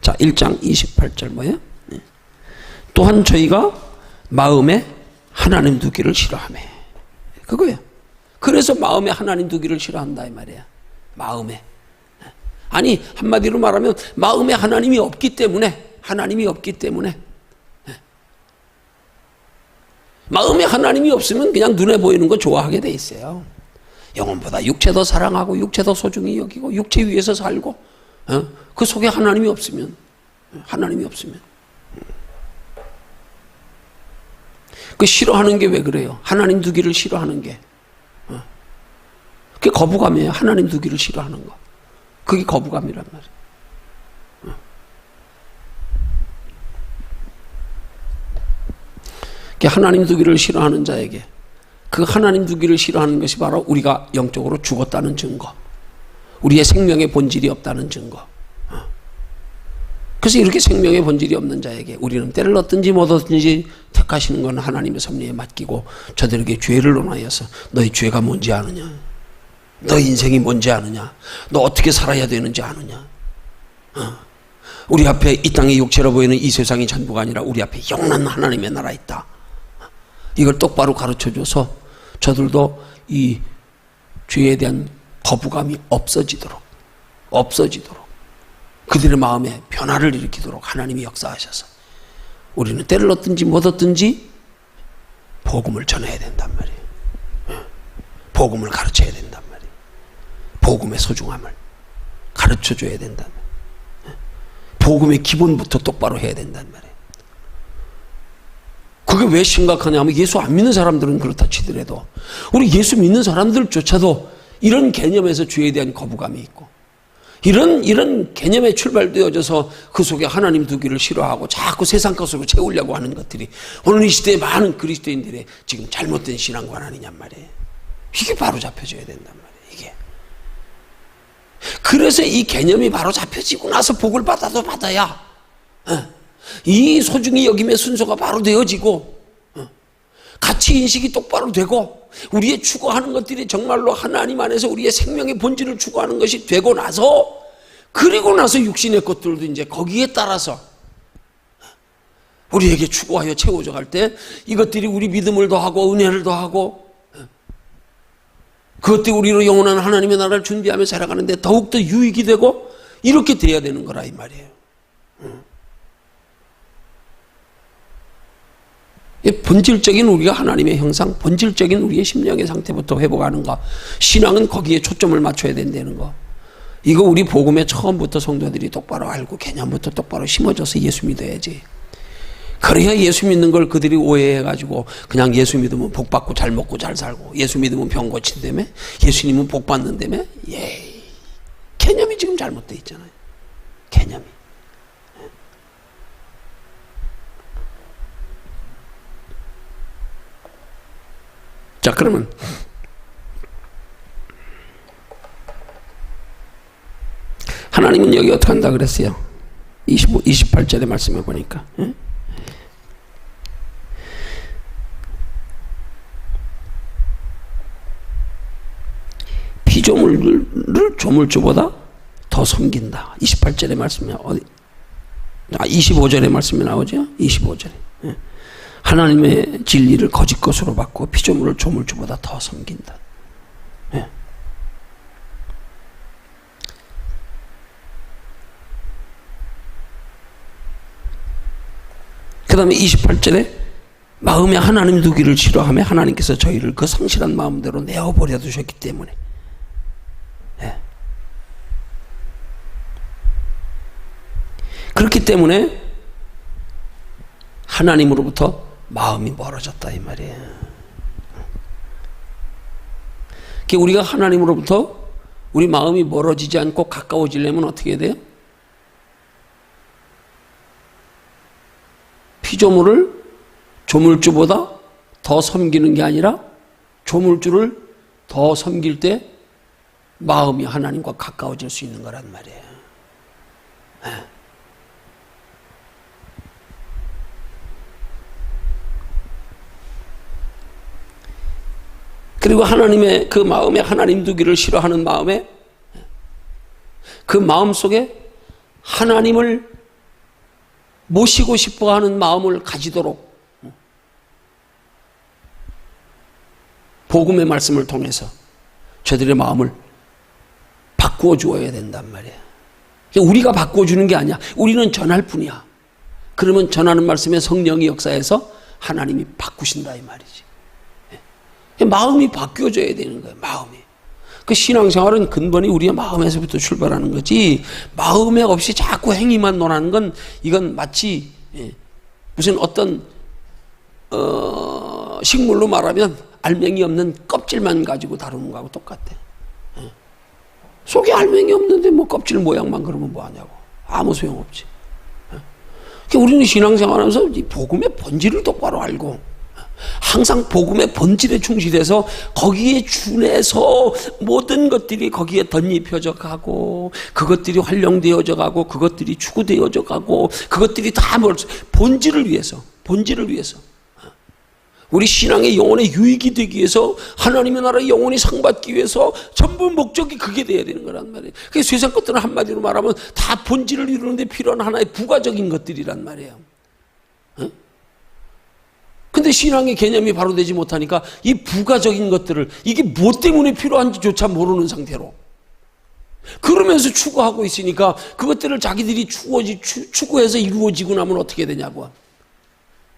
자, 1장 28절 뭐예요? 또한 저희가 마음에 하나님 두기를 싫어하며, 그거예요. 그래서 마음에 하나님 두기를 싫어한다 이 말이야. 마음에. 아니 한마디로 말하면 마음에 하나님이 없기 때문에, 하나님이 없기 때문에, 마음에 하나님이 없으면 그냥 눈에 보이는 거 좋아하게 돼 있어요. 영혼보다 육체 더 사랑하고 육체 더 소중히 여기고 육체 위에서 살고, 그 속에 하나님이 없으면, 하나님이 없으면 그 싫어하는 게 왜 그래요? 하나님 두기를 싫어하는 게 그게 거부감이에요. 하나님 두기를 싫어하는 거, 그게 거부감이란 말이에요. 하나님 두기를 싫어하는 자에게 그 하나님 두기를 싫어하는 것이 바로 우리가 영적으로 죽었다는 증거, 우리의 생명의 본질이 없다는 증거. 그래서 이렇게 생명의 본질이 없는 자에게 우리는 때를 얻든지 못 얻든지 택하시는 건 하나님의 섭리에 맡기고 저들에게 죄를 논하여서 너희 죄가 뭔지 아느냐? 너 인생이 뭔지 아느냐? 너 어떻게 살아야 되는지 아느냐? 우리 앞에 이 땅의 육체로 보이는 이 세상이 전부가 아니라 우리 앞에 영원한 하나님의 나라 있다. 이걸 똑바로 가르쳐줘서 저들도 이 죄에 대한 거부감이 없어지도록 그들의 마음에 변화를 일으키도록 하나님이 역사하셔서 우리는 때를 얻든지 못 얻든지 복음을 전해야 된단 말이에요. 복음을 가르쳐야 된단 말이에요. 복음의 소중함을 가르쳐줘야 된단 말이에요. 복음의 기본부터 똑바로 해야 된단 말이에요. 그게 왜 심각하냐면 예수 안 믿는 사람들은 그렇다 치더라도 우리 예수 믿는 사람들조차도 이런 개념에서 죄에 대한 거부감이 있고 이런 개념에 출발되어져서 그 속에 하나님 두기를 싫어하고 자꾸 세상 것으로 채우려고 하는 것들이 오늘 이 시대의 많은 그리스도인들의 지금 잘못된 신앙관 아니냔 말이에요. 이게 바로 잡혀져야 된단 말이에요. 이게. 그래서 이 개념이 바로 잡혀지고 나서 복을 받아도 받아야 이 소중히 여김의 순서가 바로 되어지고 가치 인식이 똑바로 되고 우리의 추구하는 것들이 정말로 하나님 안에서 우리의 생명의 본질을 추구하는 것이 되고 나서, 그리고 나서 육신의 것들도 이제 거기에 따라서 우리에게 추구하여 채워져 갈 때 이것들이 우리 믿음을 더하고 은혜를 더하고 그것 때문에 우리로 영원한 하나님의 나라를 준비하며 살아가는데 더욱더 유익이 되고 이렇게 돼야 되는 거라 이 말이에요. 본질적인 우리가 하나님의 형상, 본질적인 우리의 심령의 상태부터 회복하는 거, 신앙은 거기에 초점을 맞춰야 된다는 거. 이거 우리 복음의 처음부터 성도들이 똑바로 알고 개념부터 똑바로 심어져서 예수 믿어야지. 그래야 예수 믿는 걸 그들이 오해해가지고 그냥 예수 믿으면 복 받고 잘 먹고 잘 살고 예수 믿으면 병 고친다며 예수님은 복 받는다며. 예, 개념이 지금 잘못되어 있잖아요. 개념이. 자, 그러면 하나님은 여기 어떻게 한다 그랬어요? 28절의 말씀에 보니까 피조물을 조물주보다 더 섬긴다. 28절의 말씀이 어디? 25절의 말씀이 나오죠? 25절에 하나님의 진리를 거짓 것으로 받고 피조물을 조물주보다 더 섬긴다. 예. 그 다음에 28절에 마음에 하나님 두기를 싫어하며 하나님께서 저희를 그 성실한 마음대로 내어버려 두셨기 때문에. 예. 그렇기 때문에 하나님으로부터 마음이 멀어졌다 이 말이에요. 우리가 하나님으로부터 우리 마음이 멀어지지 않고 가까워지려면 어떻게 해야 돼요? 피조물을 조물주보다 더 섬기는 게 아니라 조물주를 더 섬길 때 마음이 하나님과 가까워질 수 있는 거란 말이에요. 네. 그리고 하나님의 그 마음에 하나님 두기를 싫어하는 마음에 그 마음 속에 하나님을 모시고 싶어하는 마음을 가지도록 복음의 말씀을 통해서 저들의 마음을 바꾸어 주어야 된단 말이에요. 우리가 바꾸어 주는 게 아니야. 우리는 전할 뿐이야. 그러면 전하는 말씀에 성령이 역사해서 하나님이 바꾸신다 이 말이지. 마음이 바뀌어져야 되는 거예요. 마음이. 그 신앙생활은 근본이 우리의 마음에서부터 출발하는 거지, 마음에 없이 자꾸 행위만 논하는 건 이건 마치 무슨 어떤 식물로 말하면 알맹이 없는 껍질만 가지고 다루는 거하고 똑같아. 속에 알맹이 없는데 뭐 껍질 모양만 그러면 뭐하냐고. 아무 소용없지. 그러니까 우리는 신앙생활하면서 이 복음의 본질을 똑바로 알고 항상 복음의 본질에 충실해서 거기에 준해서 모든 것들이 거기에 덧입혀져 가고 그것들이 활용되어져 가고 그것들이 추구되어져 가고 그것들이 다 본질을 위해서 우리 신앙의 영혼의 유익이 되기 위해서 하나님의 나라의 영혼이 상받기 위해서 전부 목적이 그게 돼야 되는 거란 말이에요. 그래서 세상 것들은 한마디로 말하면 다 본질을 이루는데 필요한 하나의 부가적인 것들이란 말이에요. 근데 신앙의 개념이 바로 되지 못하니까 이 부가적인 것들을 이게 뭐 때문에 필요한지조차 모르는 상태로 그러면서 추구하고 있으니까 그것들을 자기들이 추구해서 이루어지고 나면 어떻게 되냐고.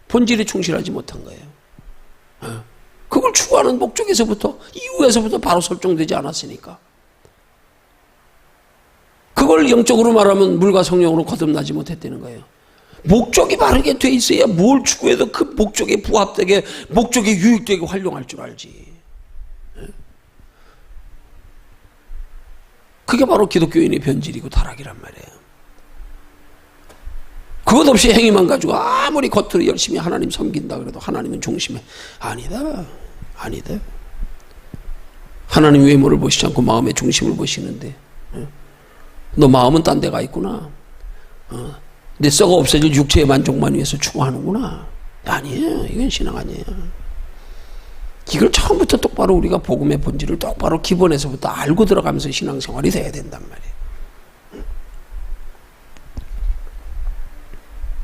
본질에 충실하지 못한 거예요. 그걸 추구하는 목적에서부터 이유에서부터 바로 설정되지 않았으니까. 그걸 영적으로 말하면 물과 성령으로 거듭나지 못했다는 거예요. 목적이 바르게 돼 있어야 뭘 추구해도 그 목적에 부합되게 목적에 유익되게 활용할 줄 알지. 그게 바로 기독교인의 변질이고 타락이란 말이에요. 그것 없이 행위만 가지고 아무리 겉으로 열심히 하나님 섬긴다 그래도 하나님은 중심에 아니다. 하나님 외모를 보시지 않고 마음의 중심을 보시는데 너 마음은 딴 데가 있구나. 내 썩어 없어질 육체의 만족만 위해서 추구하는구나. 아니에요. 이건 신앙 아니에요. 이걸 처음부터 똑바로 우리가 복음의 본질을 똑바로 기본에서부터 알고 들어가면서 신앙생활이 돼야 된단 말이에요.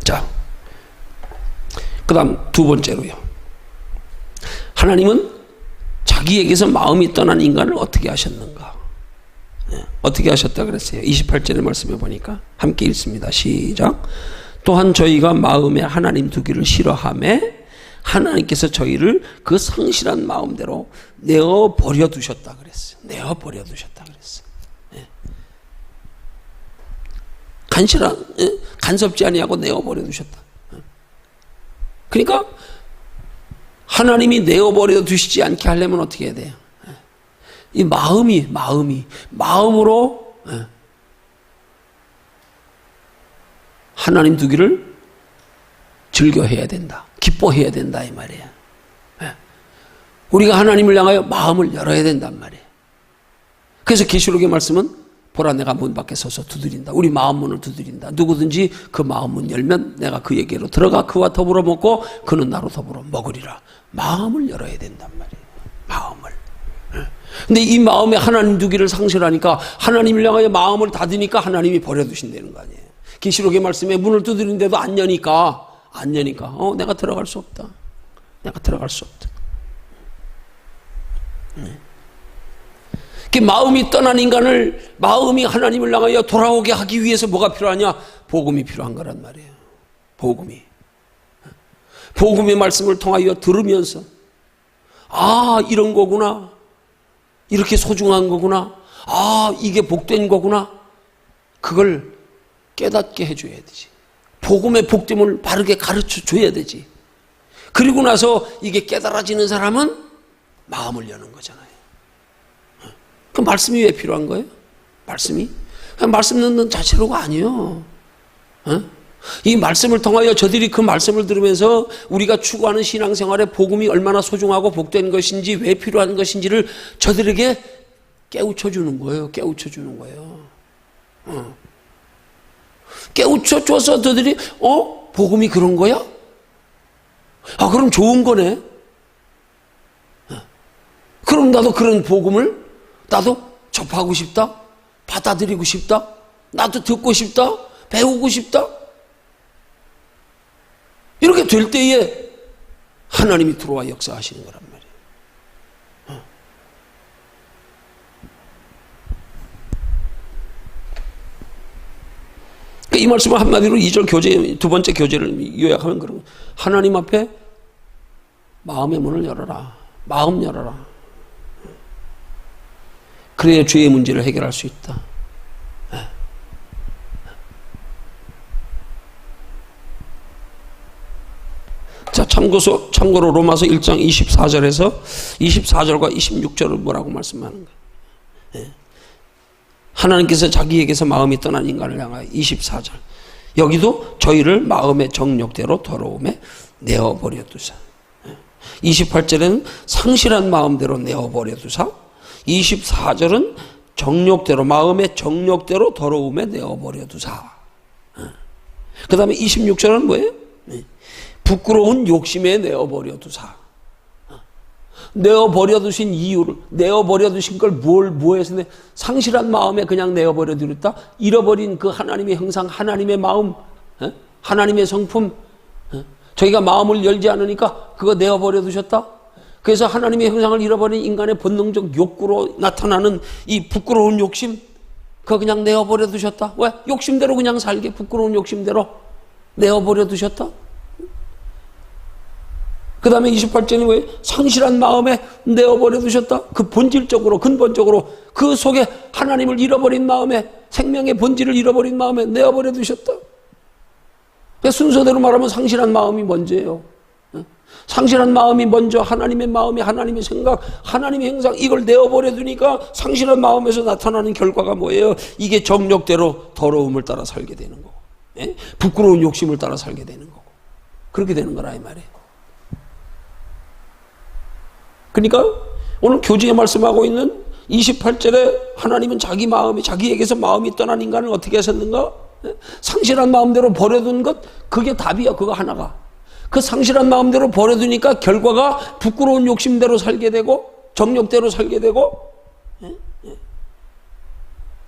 자, 그 다음 두 번째로요. 하나님은 자기에게서 마음이 떠난 인간을 어떻게 하셨는가? 어떻게 하셨다 그랬어요? 28절의 말씀에 보니까 함께 읽습니다. 시작. 또한 저희가 마음에 하나님 두기를 싫어하매 하나님께서 저희를 그 성실한 마음대로 내어 버려 두셨다 그랬어요. 내어 버려 두셨다 그랬어요. 간섭지 아니하고 내어 버려 두셨다. 그러니까 하나님이 내어 버려 두시지 않게 하려면 어떻게 해야 돼요? 이 마음으로 하나님 두기를 즐겨해야 된다. 기뻐해야 된다 이 말이에요. 우리가 하나님을 향하여 마음을 열어야 된단 말이에요. 그래서 계시록의 말씀은 보라 내가 문 밖에 서서 두드린다. 우리 마음 문을 두드린다. 누구든지 그 마음 문 열면 내가 그에게로 들어가 그와 더불어 먹고 그는 나로 더불어 먹으리라. 마음을 열어야 된단 말이에요. 마음을. 근데 이 마음에 하나님 두기를 상실하니까 하나님을 향하여 마음을 닫으니까 하나님이 버려두신다는 거 아니에요. 계시록의 말씀에 문을 두드리는데도 안 여니까 내가 들어갈 수 없다. 내가 들어갈 수 없다. 마음이 떠난 인간을 마음이 하나님을 향하여 돌아오게 하기 위해서 뭐가 필요하냐? 복음이 필요한 거란 말이에요. 복음의 말씀을 통하여 들으면서 이런 거구나. 이렇게 소중한 거구나. 이게 복된 거구나. 그걸 깨닫게 해줘야 되지. 복음의 복됨을 바르게 가르쳐 줘야 되지. 그리고 나서 이게 깨달아지는 사람은 마음을 여는 거잖아요. 그 말씀이 왜 필요한 거예요? 말씀이? 그냥 말씀 듣는 자체로가 아니에요. 이 말씀을 통하여 저들이 그 말씀을 들으면서 우리가 추구하는 신앙생활에 복음이 얼마나 소중하고 복된 것인지 왜 필요한 것인지를 저들에게 깨우쳐 주는 거예요. 깨우쳐 주는 거예요. 깨우쳐 줘서 저들이 복음이 그런 거야? 그럼 좋은 거네. 그럼 나도 그런 복음을 나도 접하고 싶다. 받아들이고 싶다. 나도 듣고 싶다. 배우고 싶다. 이렇게 될 때에 하나님이 들어와 역사하시는 거란 말이에요. 이 말씀을 한마디로 2절 교재, 두 번째 교재를 요약하면 그런 거예요. 하나님 앞에 마음의 문을 열어라. 마음 열어라. 그래야 죄의 문제를 해결할 수 있다. 자, 참고로 로마서 1장 24절에서 24절과 26절을 뭐라고 말씀하는 거예요? 하나님께서 자기에게서 마음이 떠난 인간을 향하여 24절. 여기도 저희를 마음의 정욕대로 더러움에 내어버려 두사. 28절에는 상실한 마음대로 내어버려 두사. 24절은 정욕대로 마음의 정욕대로 더러움에 내어버려 두사. 그 다음에 26절은 뭐예요? 부끄러운 욕심에 내어버려 두사. 내어버려 두신 이유를, 내어버려 두신 걸 뭐해서 상실한 마음에 그냥 내어버려 두었다? 잃어버린 그 하나님의 형상, 하나님의 마음, 하나님의 성품, 저희가 마음을 열지 않으니까 그거 내어버려 두셨다? 그래서 하나님의 형상을 잃어버린 인간의 본능적 욕구로 나타나는 이 부끄러운 욕심, 그거 그냥 내어버려 두셨다? 왜? 욕심대로 그냥 살게, 부끄러운 욕심대로 내어버려 두셨다? 그 다음에 28절이 왜? 상실한 마음에 내어버려 두셨다? 그 본질적으로, 근본적으로 그 속에 하나님을 잃어버린 마음에, 생명의 본질을 잃어버린 마음에 내어버려 두셨다? 순서대로 말하면 상실한 마음이 먼저예요. 상실한 마음이 먼저, 하나님의 마음이, 하나님의 생각, 하나님의 형상, 이걸 내어버려 두니까 상실한 마음에서 나타나는 결과가 뭐예요? 이게 정욕대로 더러움을 따라 살게 되는 거고, 부끄러운 욕심을 따라 살게 되는 거고, 그렇게 되는 거라 이 말이에요. 그러니까 오늘 교재에 말씀하고 있는 28절에 하나님은 자기 마음이, 자기에게서 마음이 떠난 인간을 어떻게 하셨는가? 상실한 마음대로 버려둔 것, 그게 답이야. 그거 하나가. 그 상실한 마음대로 버려두니까 결과가 부끄러운 욕심대로 살게 되고 정욕대로 살게 되고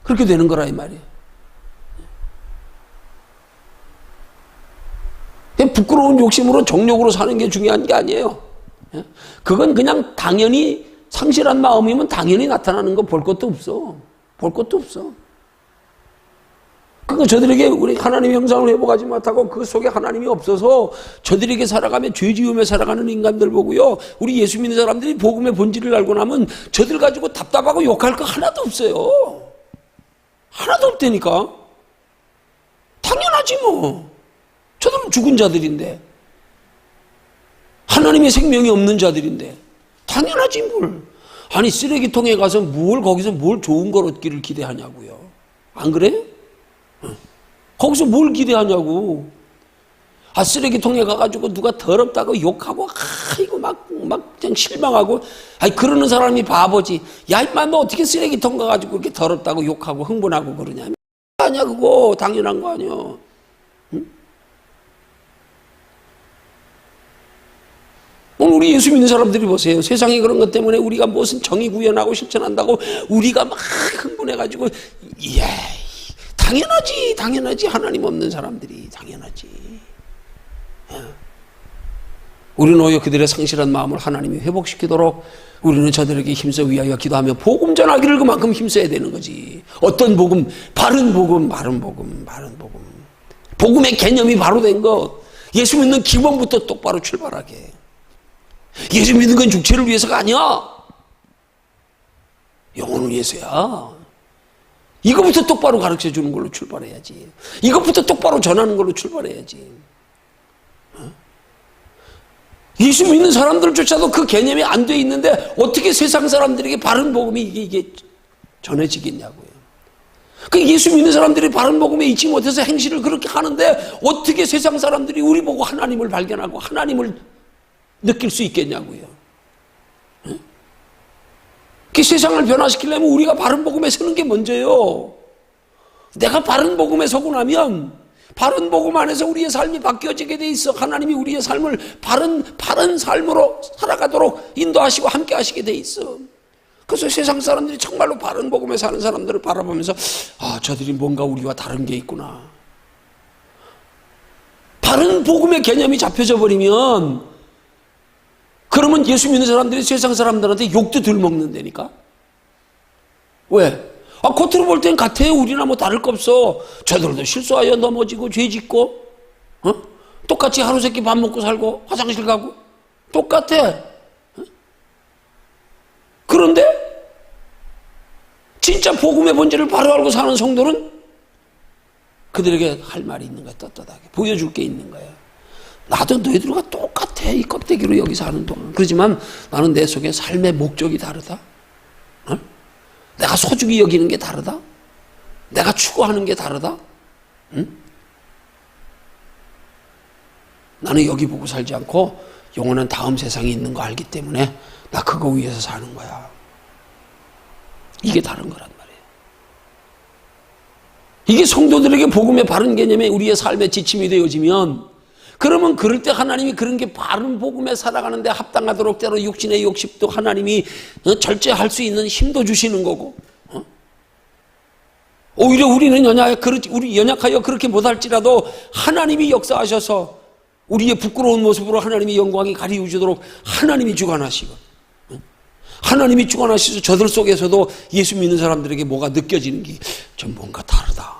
그렇게 되는 거라 이 말이에요. 부끄러운 욕심으로 정욕으로 사는 게 중요한 게 아니에요. 그건 그냥 당연히 상실한 마음이면 당연히 나타나는 거 볼 것도 없어. 볼 것도 없어. 그러니까 저들에게 우리 하나님의 형상을 회복하지 못하고 그 속에 하나님이 없어서 저들에게 살아가며 죄 지으며 살아가는 인간들 보고요. 우리 예수 믿는 사람들이 복음의 본질을 알고 나면 저들 가지고 답답하고 욕할 거 하나도 없어요. 하나도 없다니까. 당연하지 뭐. 저들은 죽은 자들인데. 하나님의 생명이 없는 자들인데. 당연하지 뭘. 아니 쓰레기통에 가서 거기서 뭘 좋은 걸 얻기를 기대하냐고요. 안 그래? 거기서 뭘 기대하냐고. 쓰레기통에 가가지고 누가 더럽다고 욕하고, 이거 막 그냥 실망하고, 그러는 사람이 바보지. 야, 임마, 너 어떻게 쓰레기통 가가지고 그렇게 더럽다고 욕하고 흥분하고 그러냐. 아니야, 그거. 당연한 거 아니야. 응? 오늘 우리 예수 믿는 사람들이 보세요. 세상에 그런 것 때문에 우리가 무슨 정의 구현하고 실천한다고 우리가 막 흥분해가지고, 당연하지. 하나님 없는 사람들이 당연하지. 우리는 오히려 그들의 상실한 마음을 하나님이 회복시키도록 우리는 저들에게 힘써 위하여 기도하며 복음 전하기를 그만큼 힘써야 되는 거지. 어떤 복음? 바른 복음. 복음의 개념이 바로 된 거. 예수 믿는 기본부터 똑바로 출발하게. 예수 믿는 건 육체를 위해서가 아니야. 영혼을 위해서야. 이것부터 똑바로 가르쳐 주는 걸로 출발해야지. 이것부터 똑바로 전하는 걸로 출발해야지. 예수 믿는 사람들조차도 그 개념이 안 돼 있는데 어떻게 세상 사람들에게 바른 복음이 이게 전해지겠냐고요. 그 예수 믿는 사람들이 바른 복음에 잊지 못해서 행실을 그렇게 하는데 어떻게 세상 사람들이 우리 보고 하나님을 발견하고 하나님을 느낄 수 있겠냐고요. 그 세상을 변화시키려면 우리가 바른 복음에 서는 게 먼저예요. 내가 바른 복음에 서고 나면 바른 복음 안에서 우리의 삶이 바뀌어지게 돼 있어. 하나님이 우리의 삶을 바른 삶으로 살아가도록 인도하시고 함께 하시게 돼 있어. 그래서 세상 사람들이 정말로 바른 복음에 사는 사람들을 바라보면서 저들이 뭔가 우리와 다른 게 있구나. 바른 복음의 개념이 잡혀져 버리면 그러면 예수 믿는 사람들이 세상 사람들한테 욕도 덜 먹는다니까. 왜? 겉으로 볼 땐 같아요. 우리나 뭐 다를 거 없어. 저들도 실수하여 넘어지고 죄 짓고 똑같이 하루 세끼 밥 먹고 살고 화장실 가고 똑같아. 그런데 진짜 복음의 본질을 바로 알고 사는 성도는 그들에게 할 말이 있는 거야. 떳떳하게 보여줄 게 있는 거야. 나도 너희들과 똑같아. 이 껍데기로 여기 사는 동안. 그렇지만 나는 내 속에 삶의 목적이 다르다. 내가 소중히 여기는 게 다르다. 내가 추구하는 게 다르다. 나는 여기 보고 살지 않고 영원한 다음 세상에 있는 거 알기 때문에 나 그거 위해서 사는 거야. 이게 다른 거란 말이에요. 이게 성도들에게 복음의 바른 개념에 우리의 삶의 지침이 되어지면 그러면 그럴 때 하나님이 그런 게 바른 복음에 살아가는데 합당하도록 때로 육신의 욕심도 하나님이 절제할 수 있는 힘도 주시는 거고 오히려 우리는 연약하여 그렇게 못할지라도 하나님이 역사하셔서 우리의 부끄러운 모습으로 하나님의 영광이 가리우시도록 하나님이 주관하시고 하나님이 주관하셔서 저들 속에서도 예수 믿는 사람들에게 뭐가 느껴지는 게 좀 뭔가 다르다.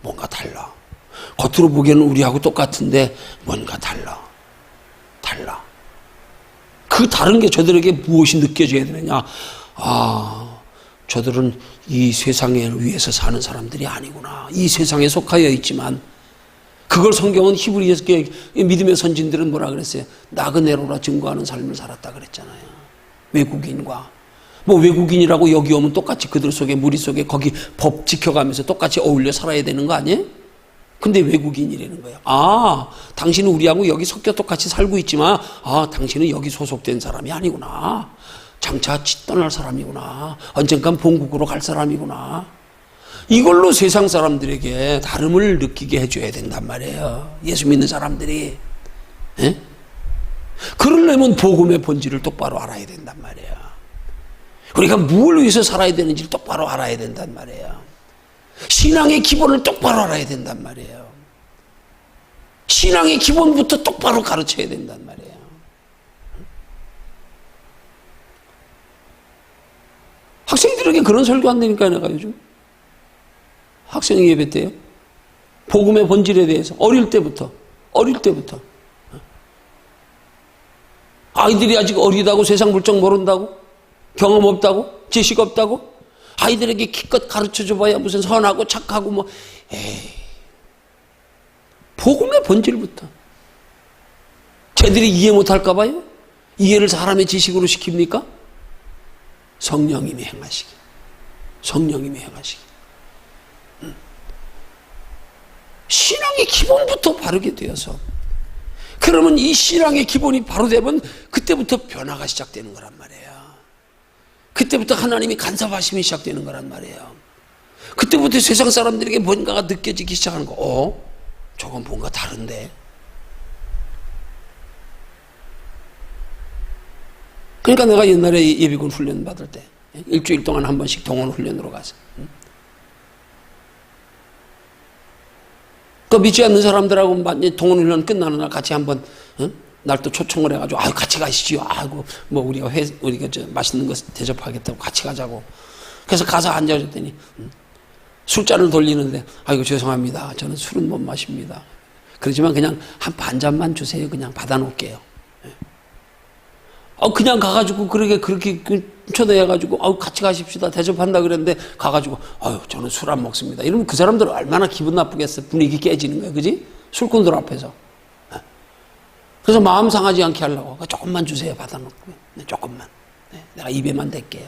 뭔가 달라. 겉으로 보기에는 우리하고 똑같은데 뭔가 달라. 그 다른 게 저들에게 무엇이 느껴져야 되느냐. 저들은 이 세상에 위해서 사는 사람들이 아니구나. 이 세상에 속하여 있지만 그걸 성경은 히브리서 믿음의 선진들은 뭐라 그랬어요? 나그네로라 증거하는 삶을 살았다 그랬잖아요. 외국인과 외국인이라고 여기 오면 똑같이 그들 속에 무리 속에 거기 법 지켜가면서 똑같이 어울려 살아야 되는 거 아니에요? 근데 외국인이라는 거예요. 당신은 우리하고 여기 섞여 똑같이 살고 있지만 당신은 여기 소속된 사람이 아니구나. 장차 떠날 사람이구나. 언젠간 본국으로 갈 사람이구나. 이걸로 세상 사람들에게 다름을 느끼게 해줘야 된단 말이에요. 예수 믿는 사람들이. 그러려면 복음의 본질을 똑바로 알아야 된단 말이에요. 우리가 뭘 위해서 살아야 되는지를 똑바로 알아야 된단 말이에요. 신앙의 기본을 똑바로 알아야 된단 말이에요. 신앙의 기본부터 똑바로 가르쳐야 된단 말이에요. 학생들에게 그런 설교 안 되니까 내가 요즘 학생 예배 때요. 복음의 본질에 대해서 어릴 때부터 아이들이 아직 어리다고 세상 물정 모른다고 경험 없다고 지식 없다고 아이들에게 기껏 가르쳐줘 봐야 무슨 선하고 착하고 뭐 에이 복음의 본질부터 쟤들이 이해 못할까 봐요. 이해를 사람의 지식으로 시킵니까? 성령님이 행하시기. 신앙의 기본부터 바르게 되어서 그러면 이 신앙의 기본이 바로 되면 그때부터 변화가 시작되는 거란 말이에요. 그때부터 하나님이 간섭하심이 시작되는 거란 말이에요. 그때부터 세상 사람들에게 뭔가가 느껴지기 시작하는 거. 저건 뭔가 다른데. 그러니까 내가 옛날에 예비군 훈련 받을 때 일주일 동안 한 번씩 동원 훈련으로 가서 그 믿지 않는 사람들하고 동원 훈련 끝나는 날 같이 한번 날 또 초청을 해가지고 같이 가시지요. 뭐 우리가 맛있는 거 대접하겠다고 같이 가자고. 그래서 가서 앉아줬더니 술잔을 돌리는데 죄송합니다. 저는 술은 못 마십니다. 그렇지만 그냥 한 반 잔만 주세요. 그냥 받아놓을게요. 그냥 가가지고 그렇게 초대해가지고 같이 가십시다 대접한다 그랬는데 가가지고 저는 술 안 먹습니다. 이러면 그 사람들은 얼마나 기분 나쁘겠어. 분위기 깨지는 거야, 그지? 술꾼들 앞에서. 그래서 마음 상하지 않게 하려고 조금만 주세요. 받아놓고 조금만. 내가 입에만 댈게요.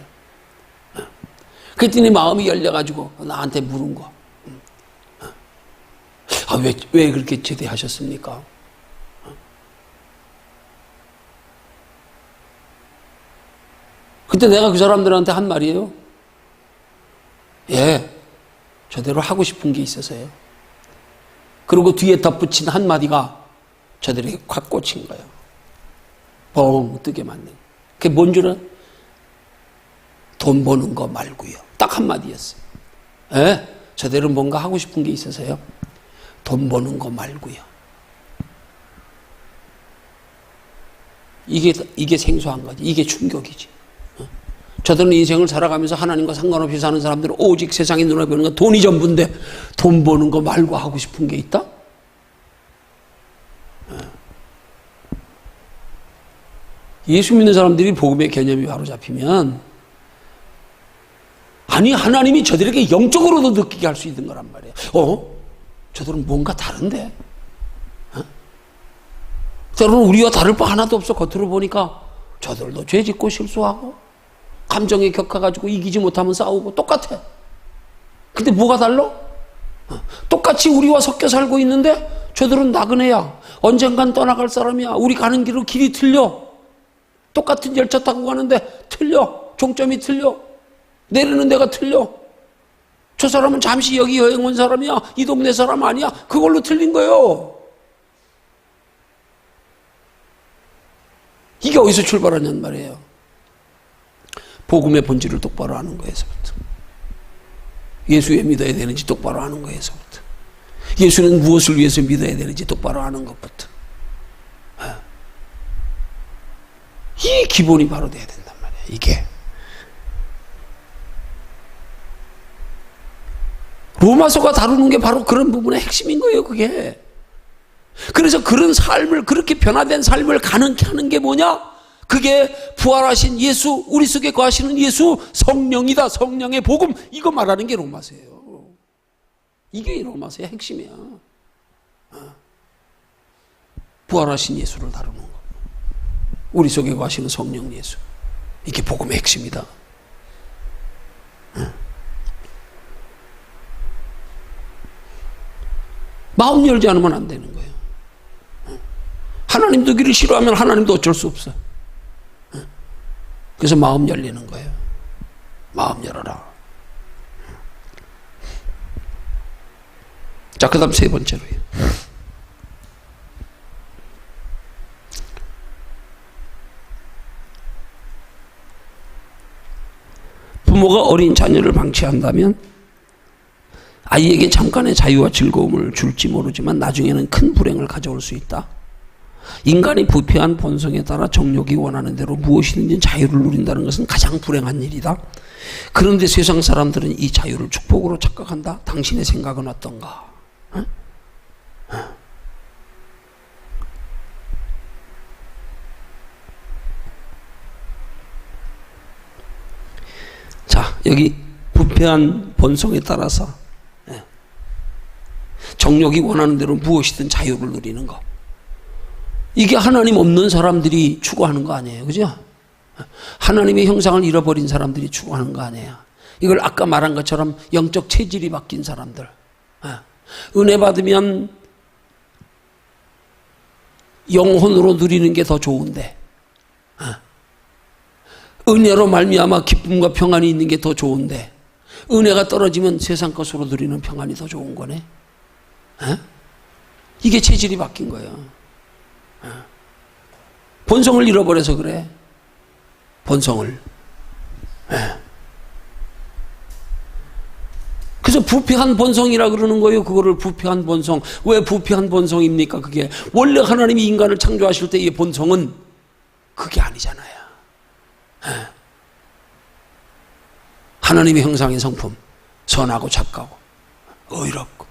그랬더니 마음이 열려가지고 나한테 물은 거. 왜 그렇게 제대하셨습니까? 그때 내가 그 사람들한테 한 말이에요. 저대로 하고 싶은 게 있어서요. 그리고 뒤에 덧붙인 한마디가 저들에게 확 꽂힌 거예요. 뻥 뜨게 만든. 그게 뭔 줄 알아? 돈 버는 거 말고요. 딱 한마디였어요. 저대로 뭔가 하고 싶은 게 있어서요. 돈 버는 거 말고요. 이게 생소한 거지. 이게 충격이지. 저들은 인생을 살아가면서 하나님과 상관없이 사는 사람들은 오직 세상의 눈에 보이는 건 돈이 전부인데 돈 버는 거 말고 하고 싶은 게 있다? 예수 믿는 사람들이 복음의 개념이 바로 잡히면 하나님이 저들에게 영적으로도 느끼게 할 수 있는 거란 말이에요. 저들은 뭔가 다른데? 때로는 우리와 다를 바 하나도 없어. 겉으로 보니까 저들도 죄 짓고 실수하고 감정에 격화가지고 이기지 못하면 싸우고 똑같아. 근데 뭐가 달라? 똑같이 우리와 섞여 살고 있는데 저들은 나그네야. 언젠간 떠나갈 사람이야. 우리 가는 길이 틀려. 똑같은 열차 타고 가는데 틀려. 종점이 틀려. 내리는 데가 틀려. 저 사람은 잠시 여기 여행 온 사람이야. 이 동네 사람 아니야. 그걸로 틀린 거예요. 이게 어디서 출발하냐는 말이에요. 복음의 본질을 똑바로 아는 거에서부터. 예수에 믿어야 되는지 똑바로 아는 거에서부터. 예수는 무엇을 위해서 믿어야 되는지 똑바로 아는 것부터. 이 기본이 바로 돼야 된단 말이에요. 이게. 로마서가 다루는 게 바로 그런 부분의 핵심인 거예요, 그게. 그래서 그런 삶을, 그렇게 변화된 삶을 가능케 하는 게 뭐냐? 그게 부활하신 예수, 우리 속에 거하시는 예수, 성령이다. 성령의 복음. 이거 말하는 게 로마서예요. 이게 로마서의 핵심이야. 부활하신 예수를 다루는 거. 우리 속에 거하시는 성령 예수. 이게 복음의 핵심이다. 마음 열지 않으면 안 되는 거예요. 하나님 두기를 싫어하면 하나님도 어쩔 수 없어. 그래서 마음 열리는 거예요. 마음 열어라. 자, 그 다음 세 번째로요. 부모가 어린 자녀를 방치한다면 아이에게 잠깐의 자유와 즐거움을 줄지 모르지만 나중에는 큰 불행을 가져올 수 있다. 인간이 부패한 본성에 따라 정욕이 원하는 대로 무엇이든지 자유를 누린다는 것은 가장 불행한 일이다. 그런데 세상 사람들은 이 자유를 축복으로 착각한다. 당신의 생각은 어떤가? 응? 자, 여기 부패한 본성에 따라서 정욕이 원하는 대로 무엇이든 자유를 누리는 거. 이게 하나님 없는 사람들이 추구하는 거 아니에요. 그죠? 하나님의 형상을 잃어버린 사람들이 추구하는 거 아니에요. 이걸 아까 말한 것처럼 영적 체질이 바뀐 사람들. 은혜 받으면 영혼으로 누리는 게 더 좋은데, 은혜로 말미암아 기쁨과 평안이 있는 게 더 좋은데, 은혜가 떨어지면 세상 것으로 누리는 평안이 더 좋은 거네. 이게 체질이 바뀐 거예요. 본성을 잃어버려서 그래. 본성을. 그래서 부패한 본성이라 그러는 거예요. 그거를 부패한 본성. 왜 부패한 본성입니까? 그게 원래 하나님이 인간을 창조하실 때 이 본성은 그게 아니잖아요. 하나님의 형상의 성품, 선하고 착하고 의롭고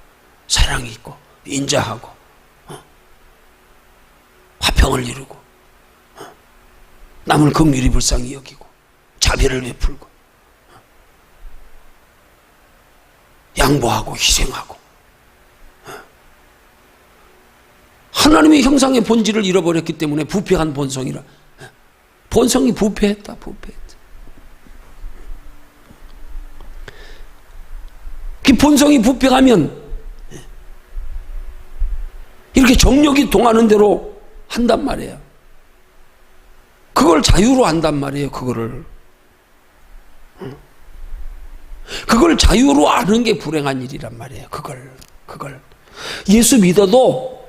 사랑이 있고 인자하고 화평을 이루고 남을 긍휼히 불쌍히 여기고 자비를 베풀고 양보하고 희생하고, 하나님의 형상의 본질을 잃어버렸기 때문에 부패한 본성이라. 본성이 부패했다. 그 본성이 부패하면 이렇게 정욕이 동하는 대로 한단 말이에요. 그걸 자유로 한단 말이에요. 그걸 자유로 아는 게 불행한 일이란 말이에요. 그걸 예수 믿어도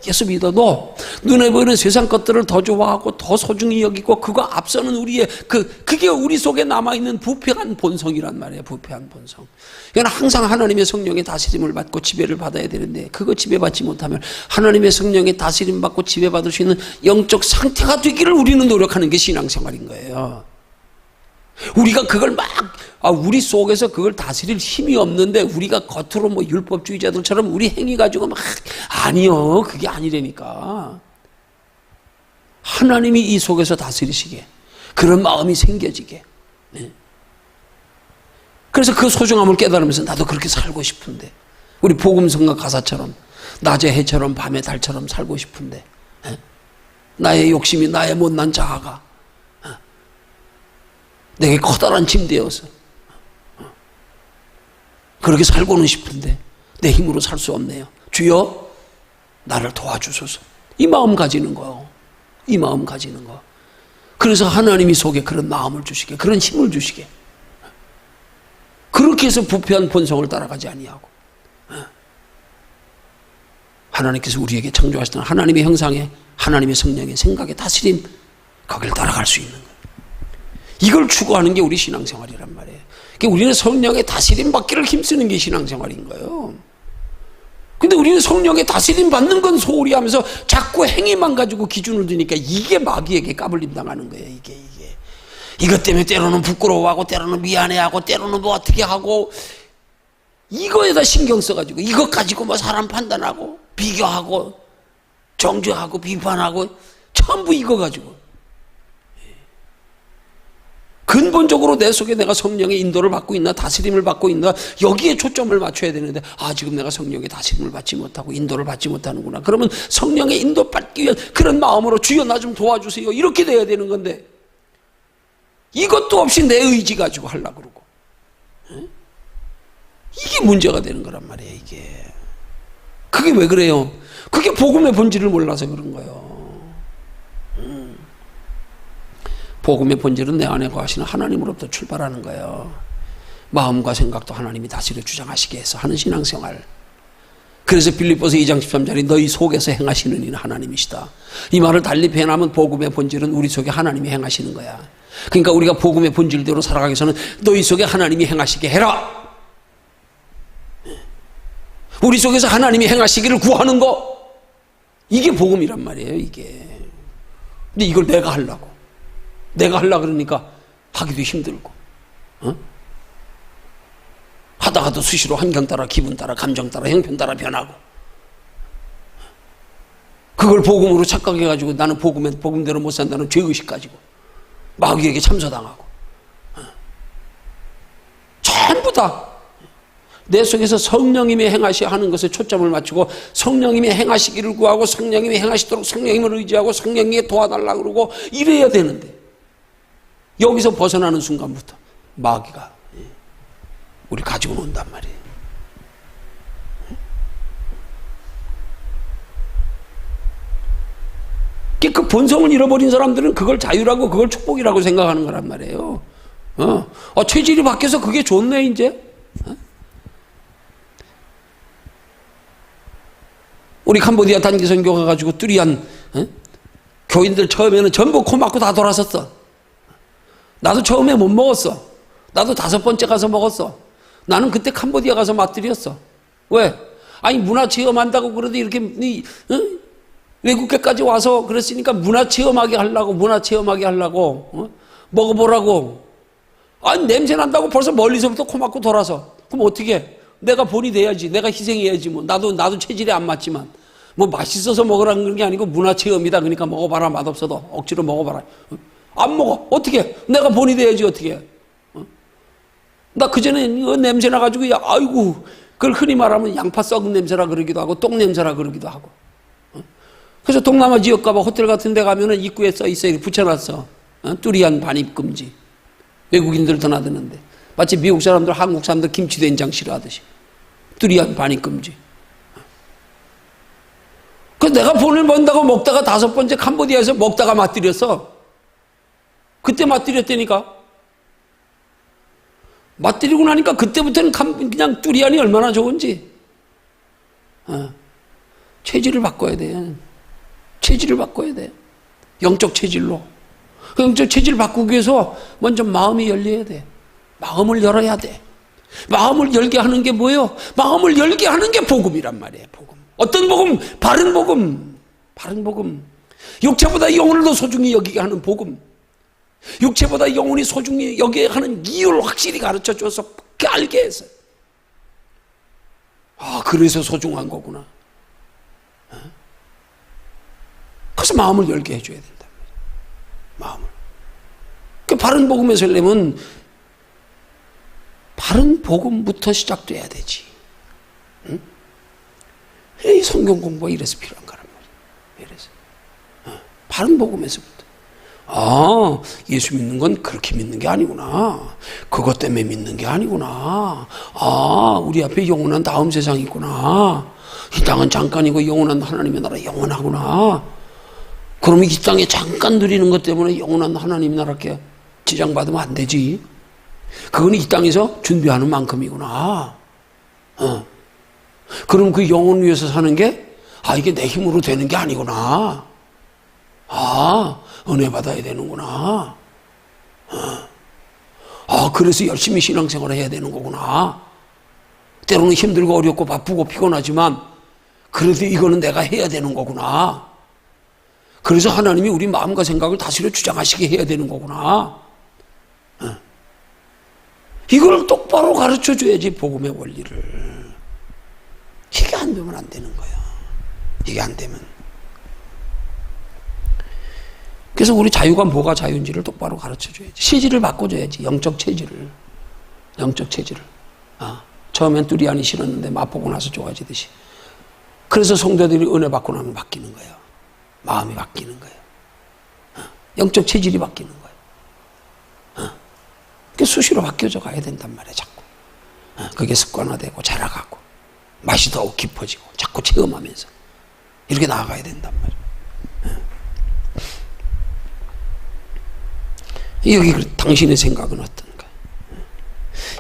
눈에 보이는 세상 것들을 더 좋아하고 더 소중히 여기고 그거 앞서는 우리의 그게 우리 속에 남아있는 부패한 본성이란 말이에요. 부패한 본성. 이건 항상 하나님의 성령의 다스림을 받고 지배를 받아야 되는데, 그거 지배받지 못하면 하나님의 성령의 다스림 받고 지배받을 수 있는 영적 상태가 되기를 우리는 노력하는 게 신앙생활인 거예요. 우리가 그걸 우리 속에서 그걸 다스릴 힘이 없는데 우리가 겉으로 뭐 율법주의자들처럼 우리 행위 가지고 아니요, 그게 아니라니까. 하나님이 이 속에서 다스리시게, 그런 마음이 생겨지게. 그래서 그 소중함을 깨달으면서 나도 그렇게 살고 싶은데, 우리 복음성가 가사처럼 낮의 해처럼 밤의 달처럼 살고 싶은데, 나의 욕심이, 나의 못난 자아가 내게 커다란 짐되어서 그렇게 살고는 싶은데 내 힘으로 살 수 없네요. 주여 나를 도와주소서. 이 마음 가지는 거요. 이 마음 가지는 거. 그래서 하나님이 속에 그런 마음을 주시게, 그런 힘을 주시게. 그렇게 해서 부패한 본성을 따라가지 아니하고, 하나님께서 우리에게 창조하셨던 하나님의 형상에, 하나님의 성령의 생각의 다스림, 거길 따라갈 수 있는 거예요. 이걸 추구하는 게 우리 신앙생활이란 말이에요. 그러니까 우리는 성령의 다스림 받기를 힘쓰는 게 신앙생활인 거예요. 근데 우리는 성령의 다스림 받는 건 소홀히 하면서 자꾸 행위만 가지고 기준을 두니까 이게 마귀에게 까불림 당하는 거예요. 이게. 이것 때문에 때로는 부끄러워하고, 때로는 미안해하고, 때로는 뭐 어떻게 하고, 이거에다 신경 써가지고, 이것 가지고 뭐 사람 판단하고, 비교하고, 정죄하고, 비판하고, 전부 이거 가지고. 근본적으로 내 속에 내가 성령의 인도를 받고 있나, 다스림을 받고 있나, 여기에 초점을 맞춰야 되는데, 지금 내가 성령의 다스림을 받지 못하고 인도를 받지 못하는구나. 그러면 성령의 인도 받기 위한 그런 마음으로 주여 나 좀 도와주세요, 이렇게 돼야 되는 건데, 이것도 없이 내 의지 가지고 하려고 그러고, 이게 문제가 되는 거란 말이에요. 이게 그게 왜 그래요? 그게 복음의 본질을 몰라서 그런 거예요. 복음의 본질은 내 안에 거하시는 하나님으로부터 출발하는 거예요. 마음과 생각도 하나님이 다스려 주장하시게 해서 하는 신앙생활. 그래서 빌립보서 2장 13절이 너희 속에서 행하시는 이는 하나님이시다. 이 말을 달리 표현하면 복음의 본질은 우리 속에 하나님이 행하시는 거야. 그러니까 우리가 복음의 본질대로 살아가기 위해서는 너희 속에 하나님이 행하시게 해라. 우리 속에서 하나님이 행하시기를 구하는 거, 이게 복음이란 말이에요. 이게. 근데 이걸 내가 하려고 그러니까 하기도 힘들고, 하다가도 수시로 환경 따라, 기분 따라, 감정 따라, 형편 따라 변하고, 그걸 복음으로 착각해가지고 나는 복음대로 못 산다는 죄의식 가지고 마귀에게 참소당하고, 전부 다 내 속에서 성령님이 하는 것에 초점을 맞추고 성령님이 행하시기를 구하고 성령님이 행하시도록 성령님을 의지하고 성령님이 도와달라고 그러고 이래야 되는데, 여기서 벗어나는 순간부터 마귀가 우리 가지고 논단 말이에요. 그 본성을 잃어버린 사람들은 그걸 자유라고, 그걸 축복이라고 생각하는 거란 말이에요. 체질이 바뀌어서 그게 좋네 이제. 우리 캄보디아 단기 선교 가가지고 뚜리안 교인들 처음에는 전부 코 막고 다 돌아섰어. 나도 처음에 못 먹었어. 나도 5번째 가서 먹었어. 나는 그때 캄보디아 가서 맛들였어. 왜? 아니 문화 체험한다고 그래도 이렇게 외국계까지 와서 그랬으니까 문화 체험하게 하려고 먹어보라고. 아니 냄새 난다고 벌써 멀리서부터 코 막고 돌아서. 그럼 어떻게 해? 내가 본이 돼야지. 내가 희생해야지. 뭐 나도 체질에 안 맞지만 뭐 맛있어서 먹으라는 그런 게 아니고 문화 체험이다. 그러니까 먹어봐라. 맛없어도 억지로 먹어봐라. 안 먹어. 어떻게 해? 내가 본이 돼야지. 어떻게 해? 나 그전에 냄새 나가지고 아이고 그걸 흔히 말하면 양파 썩은 냄새라 그러기도 하고 똥 냄새라 그러기도 하고. 그래서 동남아 지역 가봐 호텔 같은 데 가면은 입구에 써 있어요. 붙여놨어. 뚜리안 반입 금지. 외국인들 드나드는데 마치 미국 사람들 한국 사람들 김치된장 싫어하듯이 뚜리안 반입 금지. 그래서 내가 돈을 번다고 먹다가 5번째 캄보디아에서 먹다가 맛들였어. 그때 맛들였다니까. 맛들이고 나니까 그때부터는 그냥 뚜리안이 얼마나 좋은지. 체질을 바꿔야 돼. 체질을 바꿔야 돼. 영적 체질로. 그 영적 체질을 바꾸기 위해서 먼저 마음이 열려야 돼. 마음을 열어야 돼. 마음을 열게 하는 게 뭐예요? 마음을 열게 하는 게 복음이란 말이에요. 복음. 어떤 복음? 바른 복음. 바른 복음. 육체보다 영혼을 더 소중히 여기게 하는 복음. 육체보다 영혼이 소중히 여기게 하는 이유를 확실히 가르쳐줘서 알게 해서 그래서 소중한 거구나. 그래서 마음을 열게 해줘야 된다. 마음을. 그 바른 복음에 서려면 바른 복음부터 시작돼야 되지. 응? 이 성경 공부가 이래서 필요한 거란 말이야. 이래서. 바른 복음에서부터. 예수 믿는 건 그렇게 믿는 게 아니구나. 그것 때문에 믿는 게 아니구나. 우리 앞에 영원한 다음 세상이 있구나. 이 땅은 잠깐이고 영원한 하나님의 나라 영원하구나. 그러면 이 땅에 잠깐 누리는 것 때문에 영원한 하나님의 나라께 지장받으면 안 되지. 그건 이 땅에서 준비하는 만큼이구나. 그럼 그 영혼 위해서 사는 게 이게 내 힘으로 되는 게 아니구나. 은혜 받아야 되는구나. 그래서 열심히 신앙생활을 해야 되는 거구나. 때로는 힘들고 어렵고 바쁘고 피곤하지만 그래도 이거는 내가 해야 되는 거구나. 그래서 하나님이 우리 마음과 생각을 다스려 주장하시게 해야 되는 거구나. 이걸 똑바로 가르쳐줘야지 복음의 원리를. 이게 안 되면 안 되는 거야. 이게 안 되면. 그래서 우리 자유가 뭐가 자유인지를 똑바로 가르쳐줘야지. 체질을 바꿔줘야지. 영적 체질을. 영적 체질을. 처음엔 뚜리안이 싫었는데 맛보고 나서 좋아지듯이. 그래서 성도들이 은혜 받고 나면 바뀌는 거예요. 마음이 바뀌는 거예요. 영적 체질이 바뀌는 거예요. 그게 수시로 바뀌어져 가야 된단 말이에요. 자꾸. 그게 습관화되고 자라가고 맛이 더 깊어지고 자꾸 체험하면서 이렇게 나아가야 된단 말이에요. 여기 당신의 생각은 어떤가?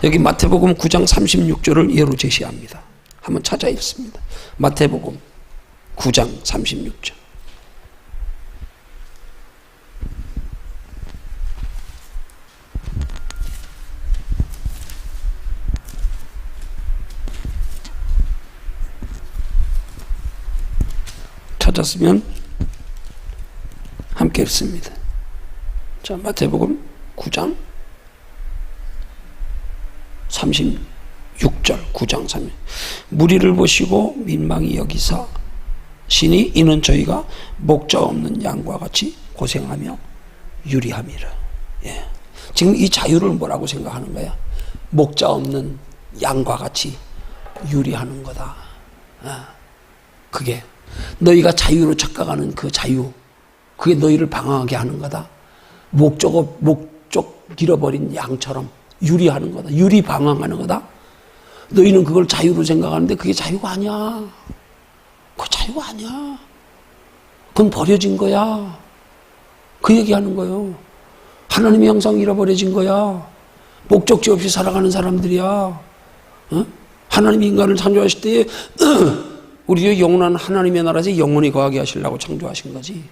여기 마태복음 9장 36절을 예로 제시합니다. 한번 찾아 읽습니다. 마태복음 9장 36절. 찾았으면 함께 읽습니다. 자, 마태복음 9장 36절. 6절 9장 3절 무리를 보시고 민망히 여기사 시니 이는 저희가 목자 없는 양과 같이 고생하며 유리함이라. 예. 지금 이 자유를 뭐라고 생각하는 거야? 목자 없는 양과 같이 유리하는 거다. 그게 너희가 자유로 착각하는 그 자유, 그게 너희를 방황하게 하는 거다. 목적 잃어버린 양처럼 유리하는 거다. 유리 방황하는 거다. 너희는 그걸 자유로 생각하는데 그게 자유가 아니야. 그거 자유가 아니야. 그건 버려진 거야. 그 얘기하는 거예요. 하나님의 형상 잃어버려진 거야. 목적지 없이 살아가는 사람들이야. 어? 하나님이 인간을 창조하실 때 우리의 영원한 하나님의 나라에서 영원히 거하게 하시려고 창조하신 거지.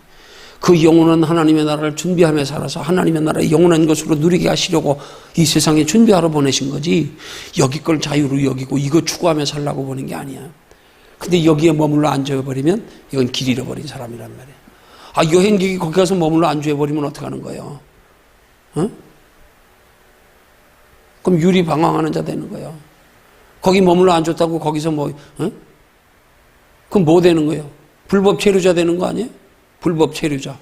그 영원한 하나님의 나라를 준비하며 살아서 하나님의 나라의 영원한 것으로 누리게 하시려고 이 세상에 준비하러 보내신 거지. 여기 걸 자유로 여기고 이거 추구하며 살라고 보낸 게 아니야. 근데 여기에 머물러 앉아버리면 이건 길 잃어버린 사람이란 말이야. 아, 여행객이 거기 가서 머물러 앉아버리면 어떡하는 거예요? 어? 그럼 유리 방황하는 자 되는 거예요. 거기 머물러 앉았다고 거기서 그럼 뭐 되는 거예요? 불법 체류자 되는 거 아니에요? 불법 체류자.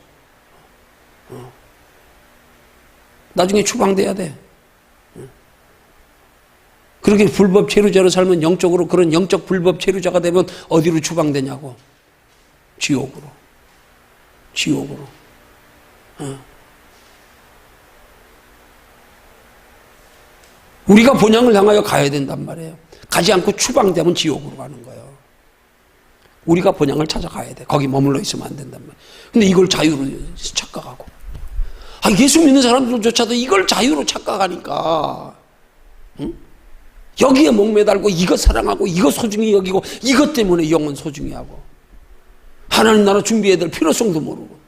나중에 추방돼야 돼. 그렇게 불법 체류자로 살면 영적으로 그런 영적 불법 체류자가 되면 어디로 추방되냐고. 지옥으로. 지옥으로. 우리가 본향을 향하여 가야 된단 말이에요. 가지 않고 추방되면 지옥으로 가는 거예요. 우리가 본향을 찾아가야 돼. 거기 머물러 있으면 안 된단 말이에요. 근데 이걸 자유로 착각하고. 아, 예수 믿는 사람들조차도 이걸 자유로 착각하니까. 응? 여기에 목매달고 이거 사랑하고 이거 소중히 여기고 이것 때문에 영혼 소중히 하고 하나님 나라 준비해야 될 필요성도 모르고.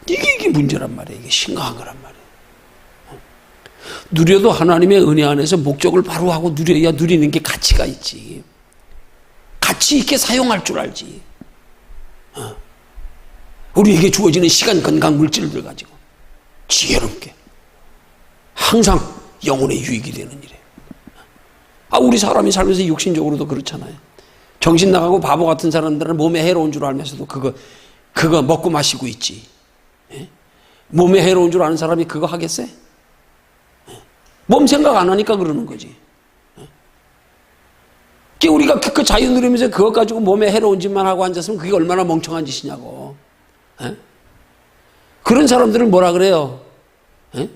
이게 문제란 말이에요. 이게 심각한 거란 말이에요. 누려도 하나님의 은혜 안에서 목적을 바로 하고 누려야 누리는 게 가치가 있지. 가치 있게 사용할 줄 알지. 우리에게 주어지는 시간, 건강, 물질들 가지고 지혜롭게 항상 영혼의 유익이 되는 일이에요. 아, 우리 사람이 살면서 육신적으로도 그렇잖아요. 정신 나가고 바보 같은 사람들은 몸에 해로운 줄 알면서도 그거 먹고 마시고 있지. 예? 몸에 해로운 줄 아는 사람이 그거 하겠어요? 몸 생각 안 하니까 그러는 거지. 우리가 그 자유 누리면서 그것 가지고 몸에 해로운 짓만 하고 앉았으면 그게 얼마나 멍청한 짓이냐고. 에? 그런 사람들을 뭐라 그래요? 에?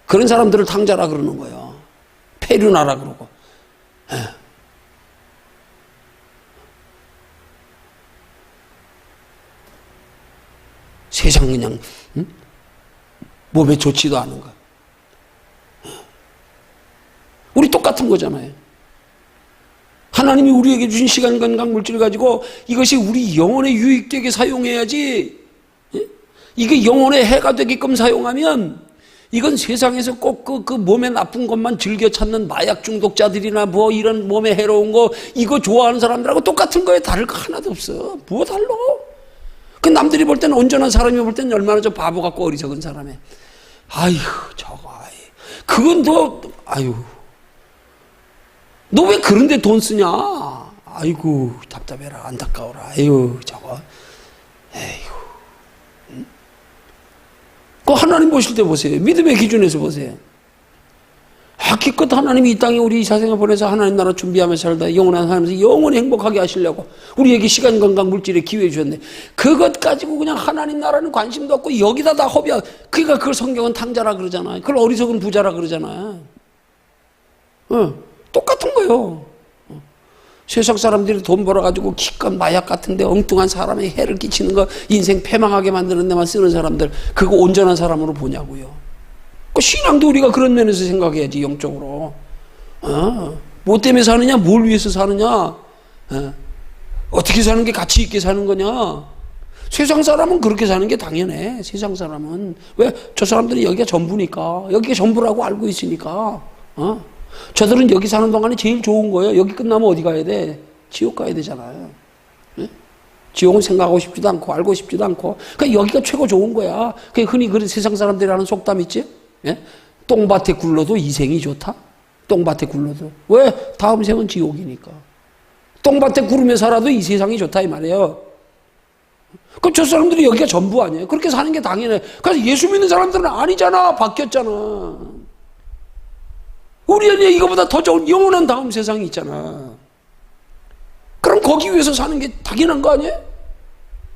그런 사람들을 탕자라 그러는 거예요. 폐륜하라 그러고. 에. 세상 그냥 몸에 좋지도 않은 거. 우리 똑같은 거잖아요. 하나님이 우리에게 주신 시간, 건강, 물질 가지고 이것이 우리 영혼에 유익되게 사용해야지. 이게 영혼에 해가 되게끔 사용하면 이건 세상에서 꼭 그 몸에 나쁜 것만 즐겨 찾는 마약 중독자들이나 뭐 이런 몸에 해로운 거 이거 좋아하는 사람들하고 똑같은 거에 다를 거 하나도 없어. 뭐 달라? 그 남들이 볼 때는 온전한 사람이 볼 때는 얼마나 저 바보 같고 어리석은 사람이야. 아휴 저거 그건 더 아유 너 왜 그런데 돈 쓰냐? 아이고 답답해라 안타까워라. 아유 저거 에이구. 응? 그 하나님 보실 때 보세요. 믿음의 기준에서 보세요. 기껏 하나님이 이 땅에 우리 이 세상에 보내서 하나님 나라 준비하면서 살다 영원한 하나님에서 영원히 행복하게 하시려고 우리에게 시간, 건강, 물질에 기회 주셨네. 그것 가지고 그냥 하나님 나라는 관심도 없고 여기다 다 허비하. 그러니까 그걸 성경은 탕자라 그러잖아요. 그걸 어리석은 부자라 그러잖아요. 똑같은 거예요. 세상 사람들이 돈 벌어가지고 기껏 마약 같은데 엉뚱한 사람에 해를 끼치는 거 인생 패망하게 만드는 데만 쓰는 사람들 그거 온전한 사람으로 보냐고요. 그 신앙도 우리가 그런 면에서 생각해야지 영적으로. 뭐 때문에 사느냐? 뭘 위해서 사느냐? 어떻게 사는 게 가치 있게 사는 거냐? 세상 사람은 그렇게 사는 게 당연해. 세상 사람은 왜? 저 사람들은 여기가 전부니까 여기가 전부라고 알고 있으니까. 저들은 여기 사는 동안이 제일 좋은 거예요. 여기 끝나면 어디 가야 돼? 지옥 가야 되잖아요. 지옥은 생각하고 싶지도 않고 알고 싶지도 않고 그러니까 여기가 최고 좋은 거야. 그게 흔히 그런 세상 사람들이 하는 속담 있지? 예? 똥밭에 굴러도 이 생이 좋다? 똥밭에 굴러도. 왜? 다음 생은 지옥이니까. 똥밭에 구르며 살아도 이 세상이 좋다 이 말이에요. 그럼 저 사람들이 여기가 전부 아니에요? 그렇게 사는 게 당연해. 그래서 예수 믿는 사람들은 아니잖아. 바뀌었잖아. 우리 안에 이거보다 더 좋은 영원한 다음 세상이 있잖아. 그럼 거기 위해서 사는 게 당연한 거 아니에요?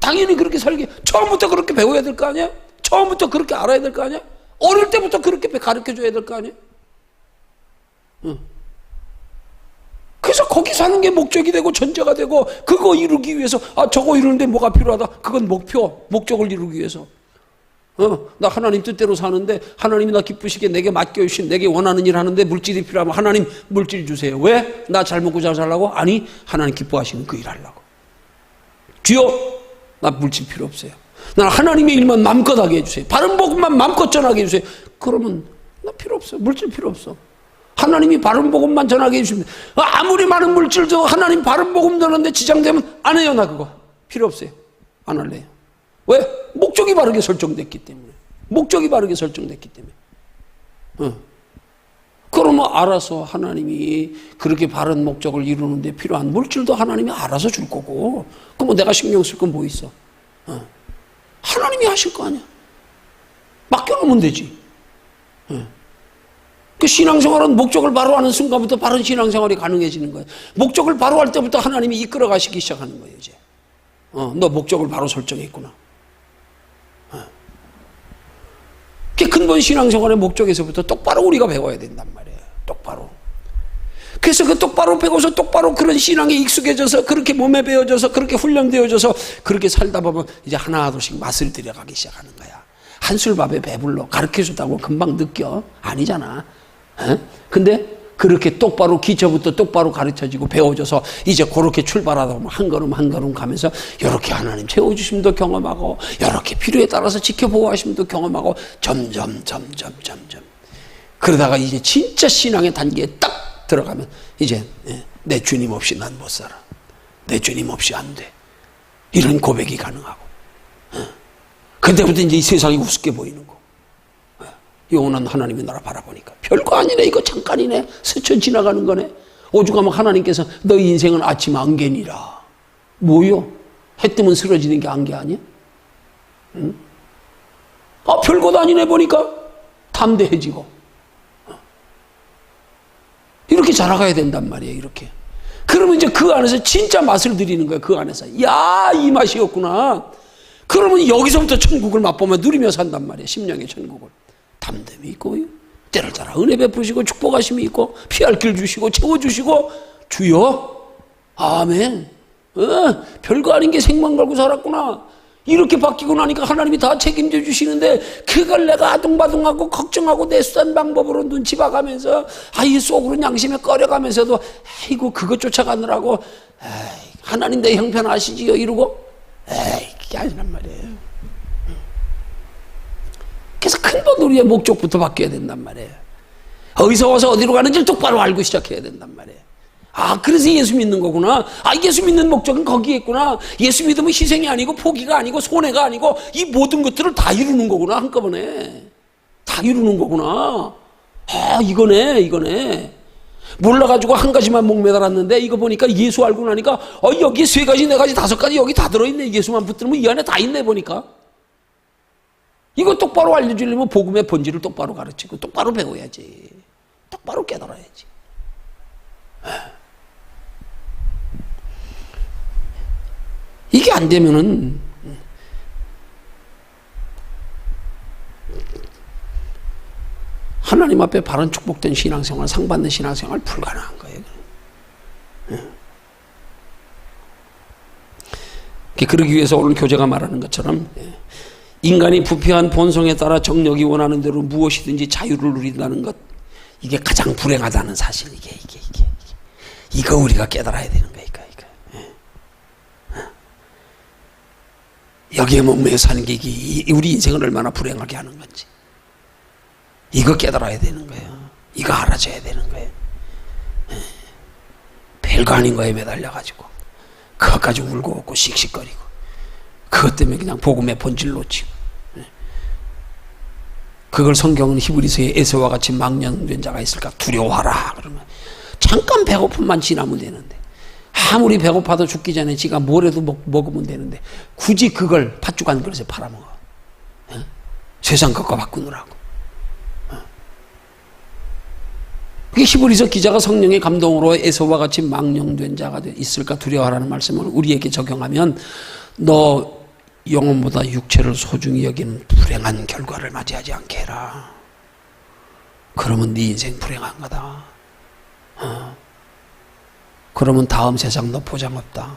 당연히 그렇게 살게 처음부터 그렇게 배워야 될 거 아니에요? 처음부터 그렇게 알아야 될 거 아니에요? 어릴 때부터 그렇게 가르쳐줘야 될 거 아니에요? 그래서 거기 사는 게 목적이 되고 전제가 되고 그거 이루기 위해서 저거 이루는데 뭐가 필요하다? 그건 목적을 이루기 위해서. 나 하나님 뜻대로 사는데 하나님이 나 기쁘시게 내게 맡겨주신 내게 원하는 일 하는데 물질이 필요하면 하나님 물질 주세요. 왜? 나 잘 먹고 잘 살라고? 아니 하나님 기뻐하시는 그 일 하려고. 주여 나 물질 필요 없어요. 난 하나님의 일만 마음껏 하게 해주세요. 바른 복음만 마음껏 전하게 해주세요. 그러면 나 필요 없어요. 물질 필요 없어. 하나님이 바른 복음만 전하게 해주시면 아무리 많은 물질도 하나님 바른 복음 전하는데 지장되면 안 해요. 나 그거 필요 없어요. 안 할래요. 왜? 목적이 바르게 설정됐기 때문에. 목적이 바르게 설정됐기 때문에. 그러면 알아서 하나님이 그렇게 바른 목적을 이루는데 필요한 물질도 하나님이 알아서 줄 거고 그럼 내가 신경 쓸 건 뭐 있어? 하나님이 하실 거 아니야. 맡겨놓으면 되지. 그 신앙생활은 목적을 바로 하는 순간부터 바른 신앙생활이 가능해지는 거예요. 목적을 바로 할 때부터 하나님이 이끌어 가시기 시작하는 거예요. 이제 너 목적을 바로 설정했구나. 그 근본 신앙생활의 목적에서부터 똑바로 우리가 배워야 된단 말이에요. 똑바로. 그래서 그 똑바로 배워서 똑바로 그런 신앙에 익숙해져서 그렇게 몸에 배워져서 그렇게 훈련되어져서 그렇게 살다 보면 이제 하나둘씩 맛을 들여가기 시작하는 거야. 한술밥에 배불러 가르쳐줬다고 금방 느껴? 아니잖아. 근데 그렇게 똑바로 기초부터 똑바로 가르쳐지고 배워져서 이제 그렇게 출발하다 보면 한 걸음 한 걸음 가면서 이렇게 하나님 채워주심도 경험하고 이렇게 필요에 따라서 지켜보호하심도 경험하고 점점 그러다가 이제 진짜 신앙의 단계에 딱 들어가면 이제 내 주님 없이 난 못 살아. 내 주님 없이 안 돼. 이런 고백이 가능하고 그때부터 이제 이 세상이 우습게 보이는 거. 영원한 하나님의 나라 바라보니까 별거 아니네. 이거 잠깐이네. 스쳐 지나가는 거네. 오죽하면 하나님께서 너 인생은 아침 안개니라. 뭐요? 해 뜨면 쓰러지는 게 안개 아니야? 응? 별것도 아니네 보니까 담대해지고 이렇게 자라가야 된단 말이에요. 이렇게. 그러면 이제 그 안에서 진짜 맛을 들이는 거예요. 그 안에서 야, 이 맛이었구나. 그러면 여기서부터 천국을 맛보며 누리며 산단 말이에요. 심령의 천국을. 담됨이 있고 때를 따라 은혜 베푸시고 축복하심이 있고 피할 길 주시고 채워주시고 주여 아멘. 별거 아닌 게 생만 걸고 살았구나. 이렇게 바뀌고 나니까 하나님이 다 책임져 주시는데 그걸 내가 아둥바둥하고 걱정하고 내 수단 방법으로 눈치 봐가면서 이 속으로 양심에 꺼려가면서도 아이고 그것 쫓아가느라고 하나님 내 형편 아시지요 이러고 그게 아니란 말이에요. 그래서 근본 우리의 목적부터 바뀌어야 된단 말이에요. 어디서 와서 어디로 가는지를 똑바로 알고 시작해야 된단 말이에요. 그래서 예수 믿는 거구나. 예수 믿는 목적은 거기에 있구나. 예수 믿으면 희생이 아니고 포기가 아니고 손해가 아니고 이 모든 것들을 다 이루는 거구나. 한꺼번에 다 이루는 거구나. 이거네. 몰라가지고 한 가지만 목매달았는데 이거 보니까 예수 알고 나니까 여기 세 가지 네 가지 다섯 가지 여기 다 들어있네. 예수만 붙들면 이 안에 다 있네 보니까. 이거 똑바로 알려주려면 복음의 본질을 똑바로 가르치고 똑바로 배워야지. 똑바로 깨달아야지. 이게 안 되면은 하나님 앞에 바른 축복된 신앙생활, 상받는 신앙생활 불가능한 거예요. 그러기 위해서 오늘 교재가 말하는 것처럼 인간이 부패한 본성에 따라 정력이 원하는 대로 무엇이든지 자유를 누린다는 것, 이게 가장 불행하다는 사실. 이거 우리가 깨달아야 되는 거예요. 여기에 목매여 사는 게 우리 인생을 얼마나 불행하게 하는 건지 이거 깨달아야 되는 거예요. 이거 알아줘야 되는 거예요. 별거 아닌 거에 매달려가지고 그것까지 울고 웃고 씩씩거리고 그것 때문에 그냥 복음의 본질 놓치고 그걸 성경은 히브리서에 에서와 같이 망령된 자가 있을까 두려워하라 그러면 잠깐 배고픔만 지나면 되는데 아무리 배고파도 죽기 전에 지가 뭐라도 먹으면 되는데 굳이 그걸 팥죽 한 그릇에 팔아먹어. 세상 것과 바꾸느라고. 히브리서 기자가 성령의 감동으로 에서와 같이 망령된 자가 있을까 두려워하라는 말씀을 우리에게 적용하면 너 영혼보다 육체를 소중히 여기는 불행한 결과를 맞이하지 않게 해라. 그러면 네 인생 불행한 거다. 그러면 다음 세상 너 보장 없다.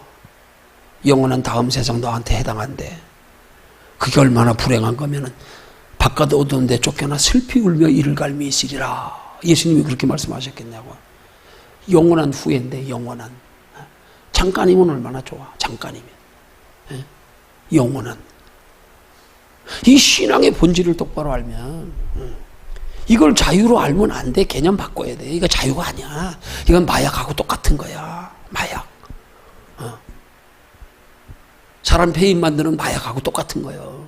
영원한 다음 세상 너한테 해당한대. 그게 얼마나 불행한 거면은 바깥 어두운 데 쫓겨나 슬피 울며 이를 갈미 있으리라. 예수님이 그렇게 말씀하셨겠냐고. 영원한 후회인데 영원한. 잠깐이면 얼마나 좋아. 잠깐이면. 영원한. 이 신앙의 본질을 똑바로 알면 이걸 자유로 알면 안 돼. 개념 바꿔야 돼. 이거 자유가 아니야. 이건 마약하고 똑같은 거야. 마약. 사람 폐인 만드는 마약하고 똑같은 거예요.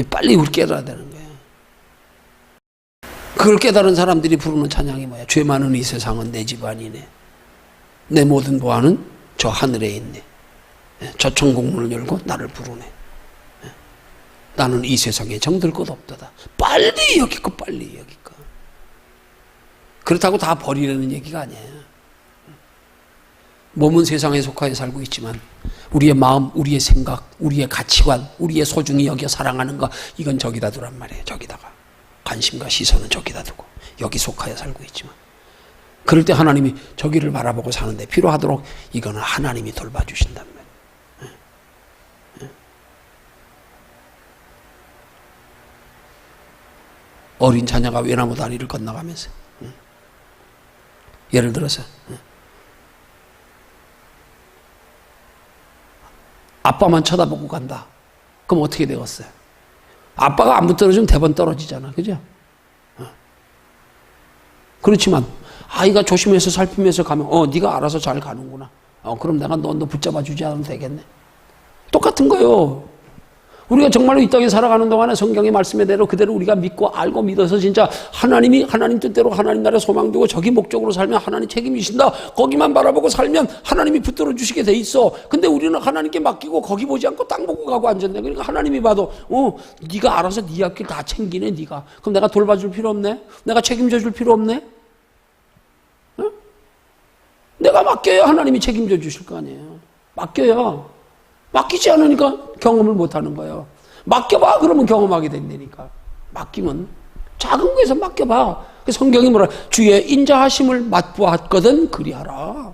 빨리 우리 깨달아야 되는 거예요. 그걸 깨달은 사람들이 부르는 찬양이 뭐야? 죄 많은 이 세상은 내 집 아니네. 내 모든 보안은 저 하늘에 있네. 저 천국문을 열고 나를 부르네. 나는 이 세상에 정들 것 없도다. 빨리 여기껏 빨리 여기껏. 그렇다고 다 버리려는 얘기가 아니에요. 몸은 세상에 속하여 살고 있지만 우리의 마음, 우리의 생각, 우리의 가치관, 우리의 소중히 여겨 사랑하는 거 이건 저기다 두란 말이에요. 저기다가. 관심과 시선은 저기다 두고 여기 속하여 살고 있지만 그럴 때 하나님이 저기를 바라보고 사는데 필요하도록 이거는 하나님이 돌봐주신단 말이에요. 어린 자녀가 외나무 다리를 건너가면서 예를 들어서 아빠만 쳐다보고 간다. 그럼 어떻게 되겠어요? 아빠가 안 붙들어주면 대번 떨어지잖아. 그죠? 그렇지만 아이가 조심해서 살피면서 가면 네가 알아서 잘 가는구나. 그럼 내가 너 붙잡아 주지 않으면 되겠네. 똑같은 거예요. 우리가 정말로 이 땅에 살아가는 동안에 성경의 말씀대로 그대로 우리가 믿고 알고 믿어서 진짜 하나님이 하나님 뜻대로 하나님 나라에 소망 두고 저기 목적으로 살면 하나님 책임이신다. 거기만 바라보고 살면 하나님이 붙들어 주시게 돼 있어. 근데 우리는 하나님께 맡기고 거기 보지 않고 땅 보고 가고 앉았네. 그러니까 하나님이 봐도 네가 알아서 네 앞길 다 챙기네 네가. 그럼 내가 돌봐줄 필요 없네. 내가 책임져 줄 필요 없네. 내가 맡겨야 하나님이 책임져 주실 거 아니에요. 맡겨야. 맡기지 않으니까 경험을 못하는 거예요. 맡겨봐 그러면 경험하게 된다니까. 맡기면 작은 거에서 맡겨봐. 성경이 뭐라 주의 인자하심을 맛보았거든 그리하라.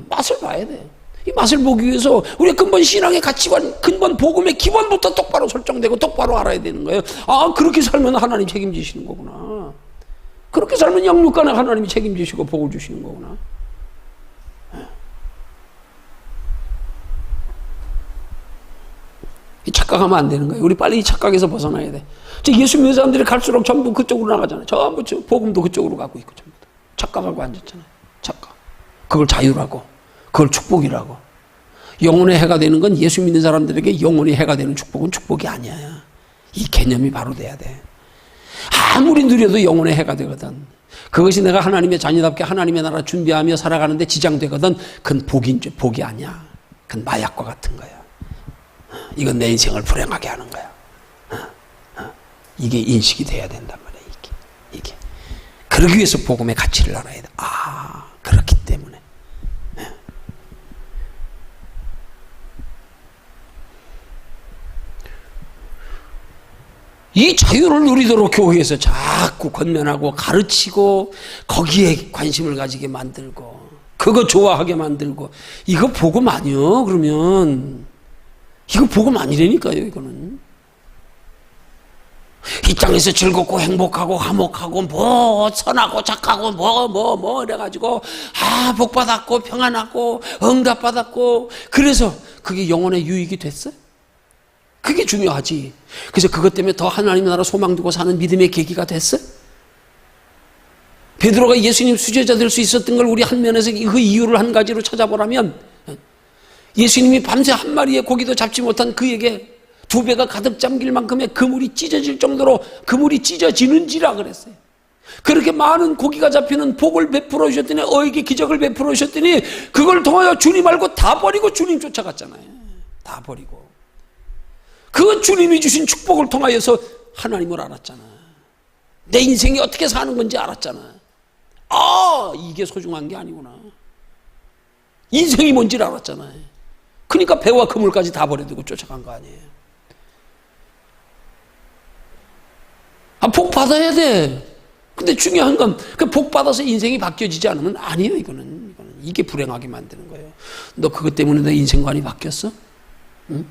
맛을 봐야 돼. 이 맛을 보기 위해서 우리의 근본 신앙의 가치관, 근본 복음의 기본부터 똑바로 설정되고 똑바로 알아야 되는 거예요. 그렇게 살면 하나님 책임지시는 거구나. 그렇게 살면 영육간에 하나님이 책임지시고 복을 주시는 거구나. 착각하면 안 되는 거예요. 우리 빨리 이 착각에서 벗어나야 돼. 예수 믿는 사람들이 갈수록 전부 그쪽으로 나가잖아요. 전부 복음도 그쪽으로 가고 있고 전부 다. 착각하고 앉았잖아요. 착각. 그걸 자유라고. 그걸 축복이라고. 영혼의 해가 되는 건 예수 믿는 사람들에게 영혼의 해가 되는 축복은 축복이 아니야. 이 개념이 바로 돼야 돼. 아무리 누려도 영혼의 해가 되거든. 그것이 내가 하나님의 자녀답게 하나님의 나라 준비하며 살아가는데 지장되거든. 그건 복이 아니야. 그건 마약과 같은 거야. 이건 내 인생을 불행하게 하는 거야. 이게 인식이 돼야 된단 말이야. 이게. 그러기 위해서 복음의 가치를 알아야 돼. 그렇기 때문에. 이 자유를 누리도록 교회에서 자꾸 권면하고 가르치고 거기에 관심을 가지게 만들고 그거 좋아하게 만들고 이거 복음 아니요 그러면 이거 복음 아니라니까요 이거는. 이 땅에서 즐겁고 행복하고 화목하고 뭐 선하고 착하고 뭐 이래가지고 복 받았고 평안하고 응답 받았고 그래서 그게 영혼의 유익이 됐어요? 그게 중요하지. 그래서 그것 때문에 더 하나님 나라 소망 두고 사는 믿음의 계기가 됐어요? 베드로가 예수님 수제자 될 수 있었던 걸 우리 한 면에서 그 이유를 한 가지로 찾아보라면 예수님이 밤새 한 마리의 고기도 잡지 못한 그에게 배가 가득 잠길 만큼의 그물이 찢어질 정도로 그물이 찢어지는지라 그랬어요. 그렇게 많은 고기가 잡히는 복을 베풀어 주셨더니, 어에게 기적을 베풀어 주셨더니 그걸 통하여 주님 알고 다 버리고 주님 쫓아갔잖아요. 다 버리고 그 주님이 주신 축복을 통하여서 하나님을 알았잖아. 내 인생이 어떻게 사는 건지 알았잖아. 아, 이게 소중한 게 아니구나. 인생이 뭔지를 알았잖아요. 그러니까 배와 그물까지 다 버려두고 쫓아간 거 아니에요. 복 받아야 돼. 근데 중요한 건 그 복 받아서 인생이 바뀌어지지 않으면 아니에요. 이거는 이게 불행하게 만드는 거예요. 너 그것 때문에 내 인생관이 바뀌었어? 응?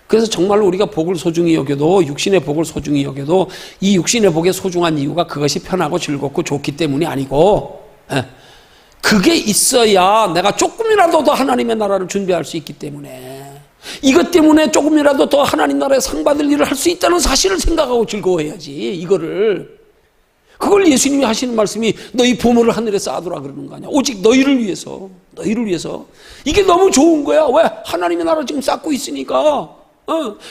그래서 정말로 우리가 복을 소중히 여겨도, 육신의 복을 소중히 여겨도 이 육신의 복의 소중한 이유가 그것이 편하고 즐겁고 좋기 때문이 아니고, 그게 있어야 내가 조금이라도 더 하나님의 나라를 준비할 수 있기 때문에, 이것 때문에 조금이라도 더 하나님 나라에 상 받을 일을 할 수 있다는 사실을 생각하고 즐거워해야지. 그걸 예수님이 하시는 말씀이 너희 보물을 하늘에 쌓아두라 그러는 거 아니야. 오직 너희를 위해서. 이게 너무 좋은 거야. 왜? 하나님의 나라 지금 쌓고 있으니까.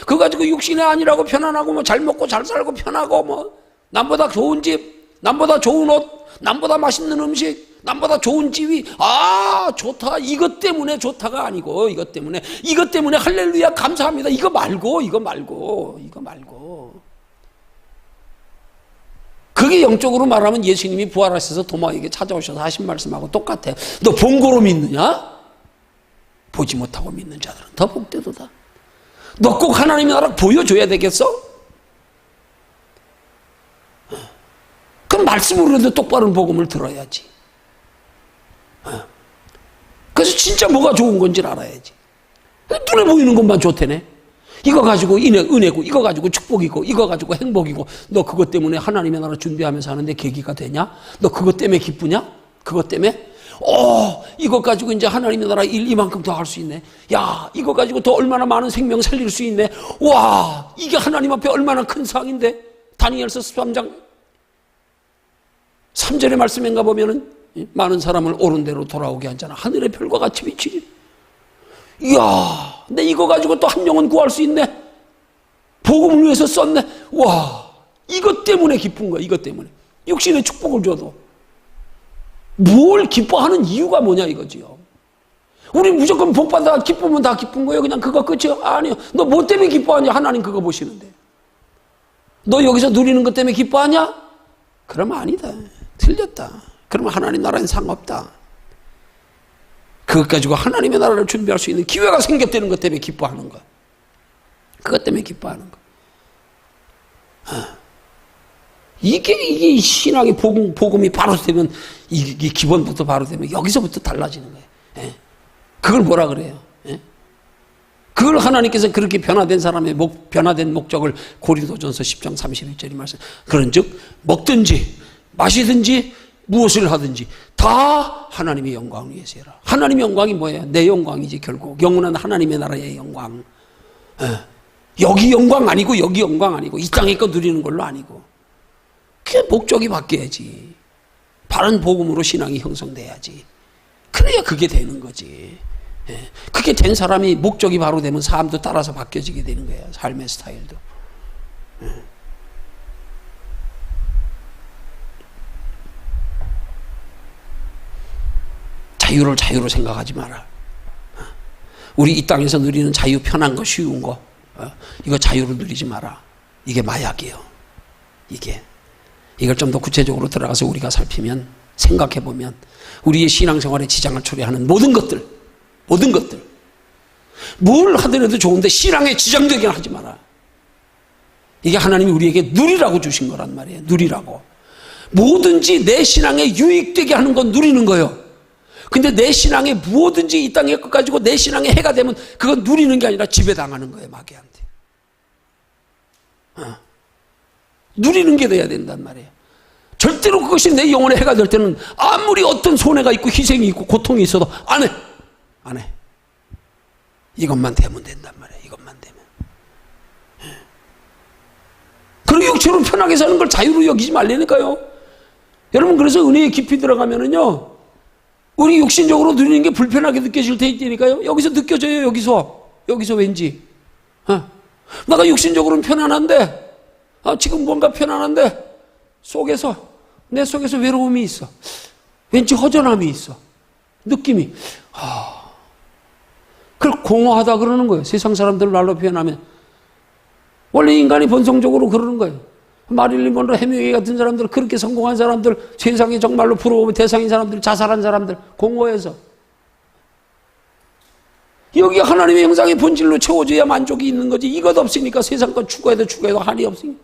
그거 가지고 육신의 안이라고 편안하고, 뭐 잘 먹고 잘 살고 편하고, 뭐 남보다 좋은 집, 남보다 좋은 옷, 남보다 맛있는 음식, 남보다 좋은 지위, 아 좋다. 이것 때문에 좋다가 아니고, 이것 때문에 할렐루야 감사합니다. 이거 말고 그게 영적으로 말하면 예수님이 부활하셔서 도마에게 찾아오셔서 하신 말씀하고 똑같아요. 너 본고로 믿느냐? 보지 못하고 믿는 자들은 더 복되도다. 너 꼭 하나님의 나라 보여줘야 되겠어? 그럼 말씀으로도 똑바른 복음을 들어야지. 그래서 진짜 뭐가 좋은 건지를 알아야지. 눈에 보이는 것만 좋다네. 이거 가지고 은혜고, 이거 가지고 축복이고, 이거 가지고 행복이고, 너 그것 때문에 하나님의 나라 준비하면서 하는데 계기가 되냐? 너 그것 때문에 기쁘냐? 그것 때문에? 이것 가지고 이제 하나님의 나라 일 이만큼 더 할 수 있네. 야, 이거 가지고 더 얼마나 많은 생명 살릴 수 있네. 와, 이게 하나님 앞에 얼마나 큰 상인데. 다니엘서 13장 3절의 말씀인가 보면은 많은 사람을 옳은 대로 돌아오게 하잖아. 하늘의 별과 같이 비치리. 이야, 내 이거 가지고 또 한 영혼 구할 수 있네. 복음을 위해서 썼네. 와, 이것 때문에 기쁜 거야. 이것 때문에. 육신의 축복을 줘도. 뭘 기뻐하는 이유가 뭐냐 이거지요. 우리 무조건 복받아 기쁘면 다 기쁜 거예요. 그냥 그거 끝이요? 아니요. 너 뭐 때문에 기뻐하냐? 하나님 그거 보시는데. 너 여기서 누리는 것 때문에 기뻐하냐? 그러면 아니다. 틀렸다. 그러면 하나님 나라엔 상없다. 그것 가지고 하나님의 나라를 준비할 수 있는 기회가 생겼다는 것 때문에 기뻐하는 거야. 그것 때문에 기뻐하는 거야. 이게 신앙의 복음이 바로 되면, 이게 기본부터 바로 되면 여기서부터 달라지는 거예요. 예. 그걸 뭐라 그래요? 예? 그걸 하나님께서 그렇게 변화된 사람의 변화된 목적을 고린도전서 10장 31절이 말씀. 그런즉 먹든지 마시든지 무엇을 하든지 다 하나님의 영광을 위해서 해라. 하나님의 영광이 뭐예요? 내 영광이지 결국. 영원한 하나님의 나라의 영광. 예. 여기 영광 아니고 여기 영광 아니고 이 땅에 거 누리는 걸로 아니고. 그 목적이 바뀌어야지. 바른 복음으로 신앙이 형성돼야지. 그래야 그게 되는 거지. 예. 그게 된 사람이 목적이 바로 되면 삶도 따라서 바뀌어지게 되는 거예요. 삶의 스타일도. 예. 자유를 자유로 생각하지 마라. 우리 이 땅에서 누리는 자유, 편한 거, 쉬운 거, 이거 자유를 누리지 마라. 이게 마약이에요. 이걸 좀 더 구체적으로 들어가서 우리가 살피면, 생각해보면 우리의 신앙생활에 지장을 초래하는 모든 것들 뭘 하더라도 좋은데 신앙에 지장되게 하지 마라. 이게 하나님이 우리에게 누리라고 주신 거란 말이에요. 누리라고. 뭐든지 내 신앙에 유익되게 하는 건 누리는 거예요. 근데 내 신앙에 무엇든지 이 땅에 것 가지고 내 신앙에 해가 되면 그건 누리는 게 아니라 지배당하는 거예요. 마귀한테. 누리는 게 돼야 된단 말이에요. 절대로 그것이 내 영혼에 해가 될 때는 아무리 어떤 손해가 있고 희생이 있고 고통이 있어도 안 해. 이것만 되면 된단 말이에요. 이것만 되면. 그리고 육체로 편하게 사는 걸 자유로 여기지 말라니까요. 여러분, 그래서 은혜에 깊이 들어가면은요, 우리 육신적으로 누리는 게 불편하게 느껴질 때 있다니까요. 여기서 느껴져요. 여기서 왠지. 내가 육신적으로는 편안한데, 지금 뭔가 편안한데, 내 속에서 외로움이 있어. 왠지 허전함이 있어. 느낌이. 그걸 공허하다 그러는 거예요. 세상 사람들 말로 표현하면. 원래 인간이 본성적으로 그러는 거예요. 마릴린 먼로, 해밍웨이 같은 사람들, 그렇게 성공한 사람들, 세상에 정말로 부러우면 대상인 사람들, 자살한 사람들, 공허해서. 여기 하나님의 형상의 본질로 채워줘야 만족이 있는 거지. 이것 없으니까 세상 것 추구해도 한이 없으니까.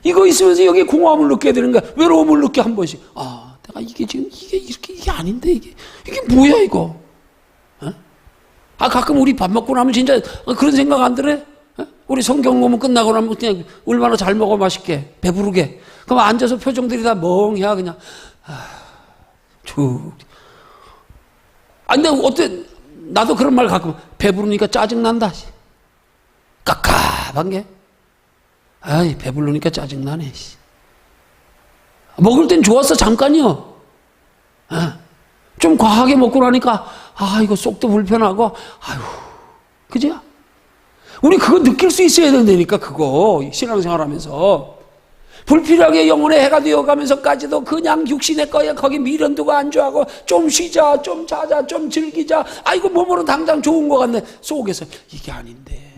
이거 있으면서 여기 공허함을 느껴야 되는 거야. 외로움을 느껴 한 번씩. 내가 이게 지금 이게 아닌데 이게 뭐야 이거? 가끔 우리 밥 먹고 나면 진짜 그런 생각 안 들어? 우리 성경 보면 끝나고 나면 그냥 얼마나 잘 먹어 맛있게 배부르게. 그럼 앉아서 표정들이 다 멍해야 그냥. 근데 어때? 나도 그런 말 가끔 배부르니까 짜증난다. 깝깝한 게. 배부르니까 짜증나네. 먹을 땐 좋았어, 잠깐이요. 좀 과하게 먹고 나니까, 이거 속도 불편하고, 그죠? 우리 그거 느낄 수 있어야 된다니까, 그거. 신앙생활 하면서. 불필요하게 영혼의 해가 되어가면서까지도 그냥 육신의 거에 거기 미련두고 안주하고, 좀 쉬자, 좀 자자, 좀 즐기자. 이거 몸으로 당장 좋은 것 같네. 속에서, 이게 아닌데.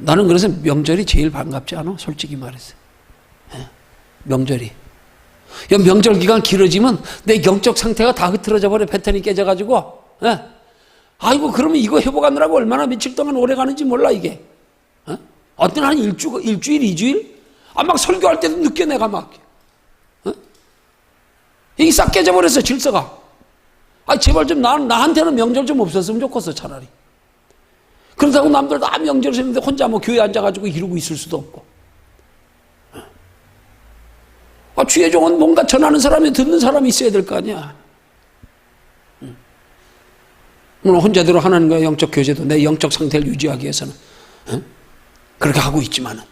나는 그래서 명절이 제일 반갑지 않아? 솔직히 말해서. 명절이. 명절 기간 길어지면 내 영적 상태가 다 흐트러져 버려. 패턴이 깨져가지고. 그러면 이거 회복하느라고 얼마나 며칠 동안 오래 가는지 몰라, 이게. 어떤 한 일주일, 2주일? 막 설교할 때도 느껴, 내가 막. 이게 싹 깨져버렸어, 질서가. 제발 좀 나한테는 명절 좀 없었으면 좋겠어, 차라리. 그렇다고 남들 다 명절 세는데 혼자 교회 앉아가지고 이러고 있을 수도 없고. 주의 종은 뭔가 전하는 사람이 듣는 사람이 있어야 될 거 아니야. 물론 혼자대로 하나님과의 영적 교제도 내 영적 상태를 유지하기 위해서는 그렇게 하고 있지만은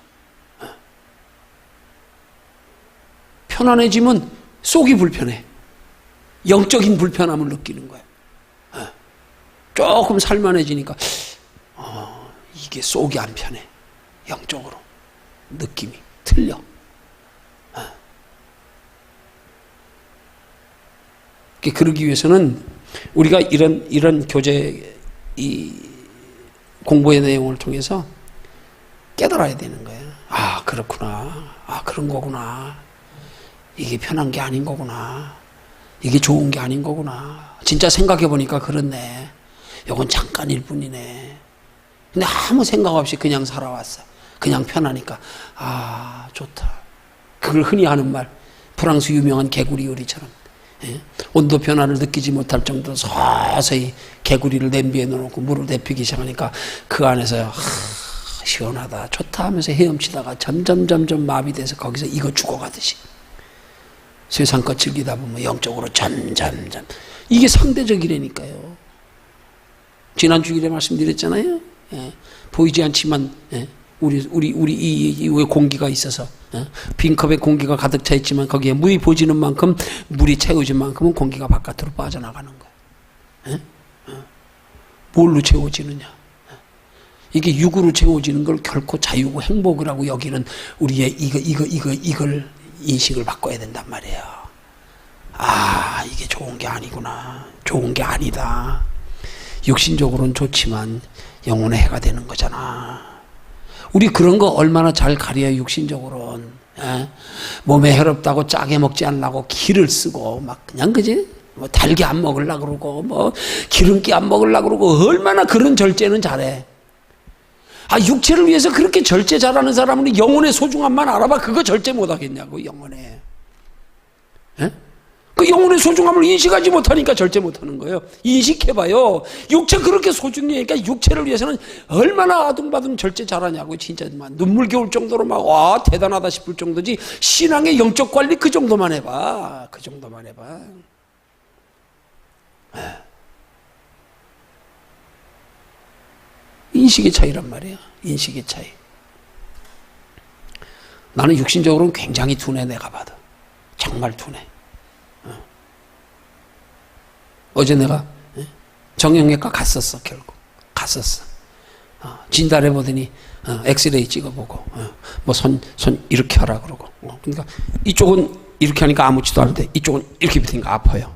편안해지면 속이 불편해. 영적인 불편함을 느끼는 거야. 조금 살만해지니까 이게 속이 안 편해. 영적으로 느낌이 틀려. 그러기 위해서는 우리가 이런 교제 공부의 내용을 통해서 깨달아야 되는 거예요. 그렇구나. 그런 거구나. 이게 편한 게 아닌 거구나. 이게 좋은 게 아닌 거구나. 진짜 생각해 보니까 그렇네. 이건 잠깐일 뿐이네. 근데 아무 생각 없이 그냥 살아왔어. 그냥 편하니까 좋다. 그걸 흔히 하는 말, 프랑스 유명한 개구리 요리처럼 온도 변화를 느끼지 못할 정도로 서서히 개구리를 냄비에 넣어놓고 물을 데피기 시작하니까 그 안에서 시원하다 좋다 하면서 헤엄치다가 점점 마비돼서 거기서 이거 죽어가듯이 세상 것 즐기다 보면 영적으로 점점 이게 상대적이라니까요. 지난 주일에 말씀드렸잖아요. 보이지 않지만 우리 이 공기가 있어서 빈컵에 공기가 가득 차 있지만 거기에 물이 보지는 만큼 물이 채워진 만큼은 공기가 바깥으로 빠져나가는 거예요. 뭘로 채워지느냐? 이게 육으로 채워지는 걸 결코 자유고 행복이라고 여기는 우리의 이걸 인식을 바꿔야 된단 말이에요. 이게 좋은 게 아니구나. 좋은 게 아니다. 육신적으로는 좋지만 영혼의 해가 되는 거잖아. 우리 그런 거 얼마나 잘 가려요, 육신적으로는. 몸에 해롭다고 짜게 먹지 않으려고 기를 쓰고, 그냥, 그지? 달게 안 먹으려고 그러고, 기름기 안 먹으려고 그러고, 얼마나 그런 절제는 잘해. 육체를 위해서 그렇게 절제 잘하는 사람은 영혼의 소중함만 알아봐. 그거 절제 못 하겠냐고, 영혼에. 그 영혼의 소중함을 인식하지 못하니까 절제 못하는 거예요. 인식해봐요. 육체 그렇게 소중히 하니까 육체를 위해서는 얼마나 아둥바둥 절제 잘하냐고. 진짜 눈물 겨울 정도로 대단하다 싶을 정도지. 신앙의 영적 관리 그 정도만 해봐. 그 정도만 해봐. 인식의 차이란 말이에요. 인식의 차이. 나는 육신적으로는 굉장히 둔해. 내가 봐도 정말 둔해. 어제 내가 정형외과 갔었어. 결국 갔었어. 진단해 보더니 엑스레이 찍어보고 뭐 손 이렇게 하라 그러고 그러니까 이쪽은 이렇게 하니까 아무렇지도 않은데 이쪽은 이렇게 붙으니까 아파요.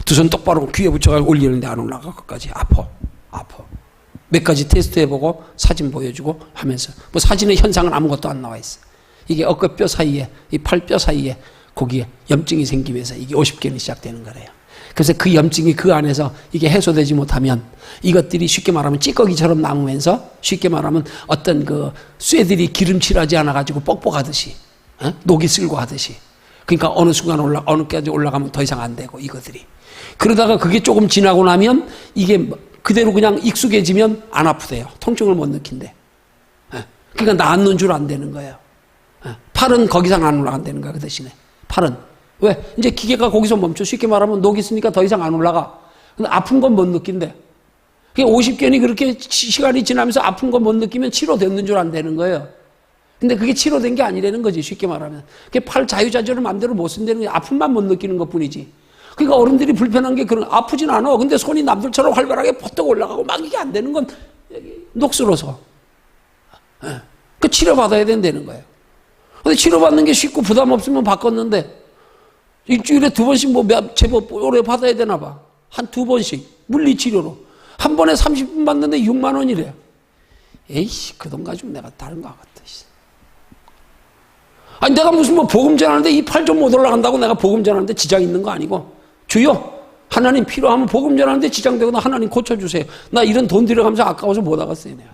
두 손 똑바로 귀에 붙여가지고 올리는데 안 올라가. 끝까지 아파. 몇 가지 테스트 해보고 사진 보여주고 하면서 뭐 사진의 현상은 아무것도 안 나와 있어. 이게 어깨뼈 사이에 이 팔뼈 사이에 거기에 염증이 생기면서 이게 50견이 시작되는 거래요. 그래서 그 염증이 그 안에서 이게 해소되지 못하면 이것들이 쉽게 말하면 찌꺼기처럼 남으면서 쉽게 말하면 어떤 그 쇠들이 기름칠하지 않아가지고 뻑뻑하듯이 녹이 쓸고 하듯이 그러니까 어느 순간 어느 까지 올라가면 더 이상 안 되고 이것들이 그러다가 그게 조금 지나고 나면 이게 그대로 그냥 익숙해지면 안 아프대요. 통증을 못 느낀대. 그러니까 낫는 줄 안 되는 거예요. 팔은 거기서 안 올라간다는 거야. 그 대신에 팔은 왜? 이제 기계가 거기서 멈춰. 쉽게 말하면 녹이 있으니까 더 이상 안 올라가. 근데 아픈 건 못 느낀대. 그게 50견이 그렇게 시간이 지나면서 아픈 건 못 느끼면 치료됐는 줄 안 되는 거예요. 근데 그게 치료된 게 아니라는 거지. 쉽게 말하면. 그게 팔 자유자재를 마음대로 못 쓴다는 게 아픔만 못 느끼는 것 뿐이지. 그러니까 어른들이 불편한 게 그런 아프진 않아. 근데 손이 남들처럼 활발하게 퍼뜩 올라가고 막 이게 안 되는 건 녹슬어서. 그 치료받아야 된다는 거예요. 근데 치료받는 게 쉽고 부담 없으면 바꿨는데 일주일에 2번씩 뭐 제법 오래 받아야 되나 봐. 한 2번씩 물리치료로 한 번에 30분 받는데 6만 원이래. 에이씨 그 돈 가지고 내가 다른 거 하겠다. 아니 내가 무슨 뭐 복음 전하는데 이 팔 좀 못 올라간다고 내가 복음 전하는데 지장 있는 거 아니고 주여 하나님 필요하면 복음 전하는데 지장되거나 하나님 고쳐주세요. 나 이런 돈 들여가면서 아까워서 못 하겠어요. 내가.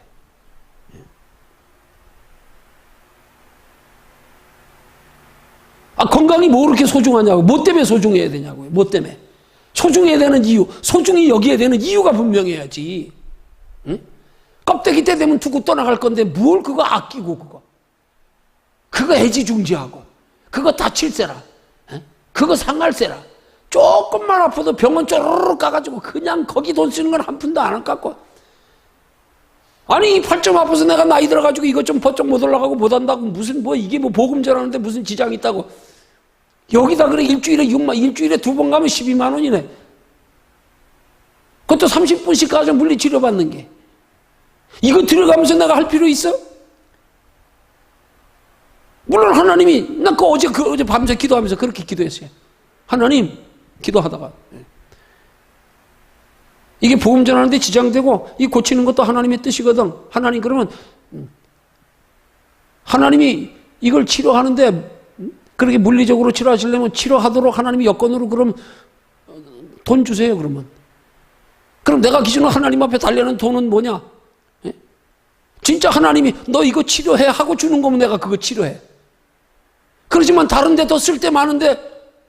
건강이 뭐 그렇게 소중하냐고. 뭐 때문에 소중해야 되냐고요. 뭐 때문에. 소중해야 되는 이유. 소중히 여기야 되는 이유가 분명해야지. 응? 껍데기 때 되면 두고 떠나갈 건데 뭘 그거 아끼고 그거 애지중지하고 그거 다칠세라. 그거 상할세라. 조금만 아파도 병원 쪼르르 까가지고 그냥 거기 돈 쓰는 건 한 푼도 안 아깝고 아니 이 팔 좀 아파서 내가 나이 들어가지고 이것 좀 버쩍 못 올라가고 못 한다고 무슨 뭐 이게 뭐 복음 전하는데 무슨 지장이 있다고 여기다 그래 일주일에 2번 가면 12만 원이네. 그것도 30분씩 가서 물리치료 받는 게 이거 들어가면서 내가 할 필요 있어? 물론 하나님이 나 어제 밤새 기도하면서 그렇게 기도했어요. 하나님 기도하다가 이게 복음 전하는데 지장되고 이 고치는 것도 하나님의 뜻이거든. 하나님 그러면 하나님이 이걸 치료하는데 그렇게 물리적으로 치료하시려면 치료하도록 하나님이 여건으로 그럼 돈 주세요. 그럼 내가 기준으로 하나님 앞에 달려는 돈은 뭐냐? 진짜 하나님이 너 이거 치료해 하고 주는 거면 내가 그거 치료해. 그렇지만 다른 데 더 쓸 데 많은데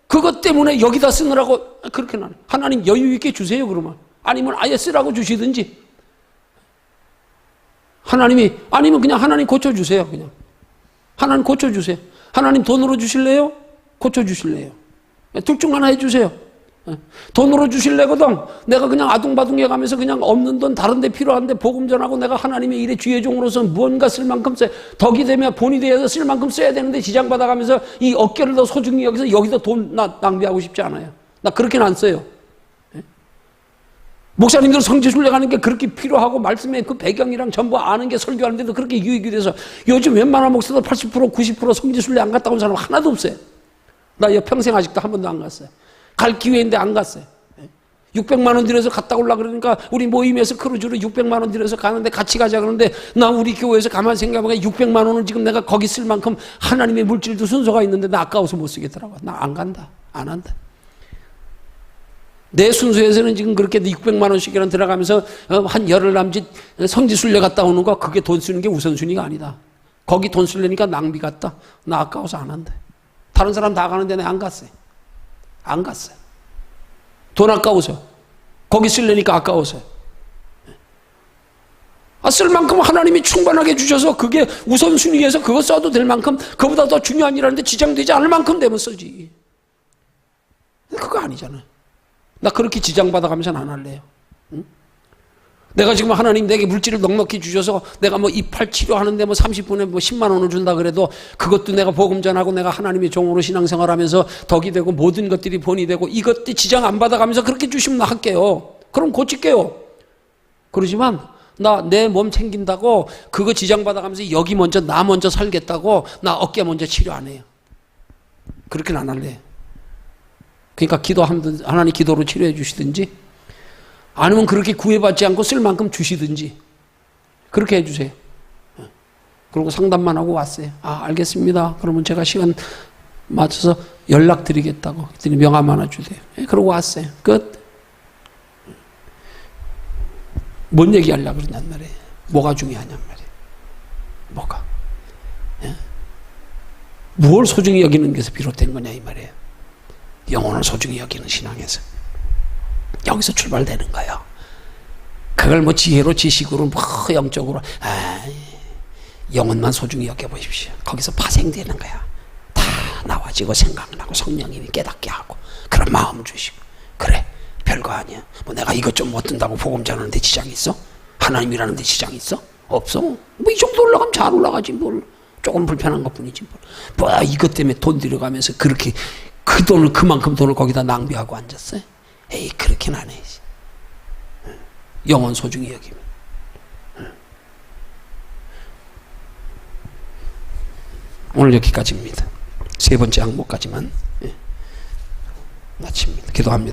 그것 때문에 여기다 쓰느라고 그렇게는 안 해. 하나님 여유 있게 주세요. 그러면 아니면 아예 쓰라고 주시든지 하나님이 아니면 그냥 하나님 고쳐주세요. 그냥 하나님 고쳐주세요. 하나님 돈으로 주실래요? 고쳐주실래요? 둘 중 하나 해주세요. 돈으로 주실래거든. 내가 그냥 아둥바둥 해가면서 그냥 없는 돈 다른 데 필요한데 복음 전하고 내가 하나님의 일의 주의 종으로서 무언가 쓸 만큼 덕이 되면 본이 되어서 쓸 만큼 써야 되는데 지장받아가면서 이 어깨를 더 소중히 여기서 여기다 돈 낭비하고 싶지 않아요. 나 그렇게는 안 써요. 목사님들 성지순례 가는 게 그렇게 필요하고 말씀의 그 배경이랑 전부 아는 게 설교하는데도 그렇게 유익이 돼서 요즘 웬만한 목사들 80% 90% 성지순례 안 갔다 온 사람 하나도 없어요. 나 평생 아직도 한 번도 안 갔어요. 갈 기회인데 안 갔어요. 600만 원 들여서 갔다 오려고 그러니까 우리 모임에서 크루즈로 600만 원 들여서 가는데 같이 가자 그러는데 나 우리 교회에서 가만히 생각해보니까 600만 원을 지금 내가 거기 쓸 만큼 하나님의 물질도 순서가 있는데 나 아까워서 못 쓰겠더라고. 나 안 간다. 안 한다. 내 순서에서는 지금 그렇게 600만 원씩이나 들어가면서 한 열흘 남짓 성지순례 갔다 오는 거 그게 돈 쓰는 게 우선순위가 아니다. 거기 돈 쓰려니까 낭비 같다. 나 아까워서 안 한다. 다른 사람 다 가는데 내가 안 갔어요. 안 갔어요. 돈 아까워서. 거기 쓰려니까 아까워서. 쓸 만큼 하나님이 충분하게 주셔서 그게 우선순위에서 그거 써도 될 만큼 그보다 더 중요한 일하는데 지장되지 않을 만큼 되면 쓰지. 그거 아니잖아. 나 그렇게 지장받아가면서는 안 할래요. 응? 내가 지금 하나님 내게 물질을 넉넉히 주셔서 내가 뭐 이팔 치료하는데 뭐 30분에 뭐 10만 원을 준다 그래도 그것도 내가 복음 전하고 내가 하나님의 종으로 신앙생활하면서 덕이 되고 모든 것들이 본이 되고 이것들 지장 안 받아가면서 그렇게 주시면 나 할게요. 그럼 고칠게요. 그러지만 나 내 몸 챙긴다고 그거 지장 받아가면서 여기 먼저 나 먼저 살겠다고 나 어깨 먼저 치료 안 해요. 그렇게는 안 할래요. 그러니까 기도하면 하나님 기도로 치료해 주시든지 아니면 그렇게 구애받지 않고 쓸 만큼 주시든지 그렇게 해주세요. 그리고 상담만 하고 왔어요. 아 알겠습니다. 그러면 제가 시간 맞춰서 연락드리겠다고 그랬더니 명함 하나 주세요. 그러고 왔어요. 끝. 뭔 얘기하려고 그러냔 말이에요. 뭐가 중요하냔 말이에요. 뭐가. 무엇을 소중히 여기는 것에서 비롯된 거냐 이 말이에요. 영혼을 소중히 여기는 신앙에서. 여기서 출발되는 거예요. 그걸 뭐 지혜로 지식으로 뭐 영적으로 영혼만 소중히 여겨보십시오. 거기서 파생되는 거야. 다 나와지고 생각나고 성령님이 깨닫게 하고 그런 마음 주시고 그래 별거 아니야. 뭐 내가 이것 좀 못 든다고 복음 전하는데 지장이 있어? 하나님이라는 데 지장이 있어? 없어. 뭐 이 정도 올라가면 잘 올라가지 뭘. 조금 불편한 것뿐이지 뭘. 뭐야 이것 때문에 돈 들여가면서 그렇게 그 돈을 그만큼 돈을 거기다 낭비하고 앉았어요? 에이 그렇게는 안 해. 영혼 소중히 여기면. 오늘 여기까지입니다. 세 번째 항목까지만 마칩니다. 기도합니다.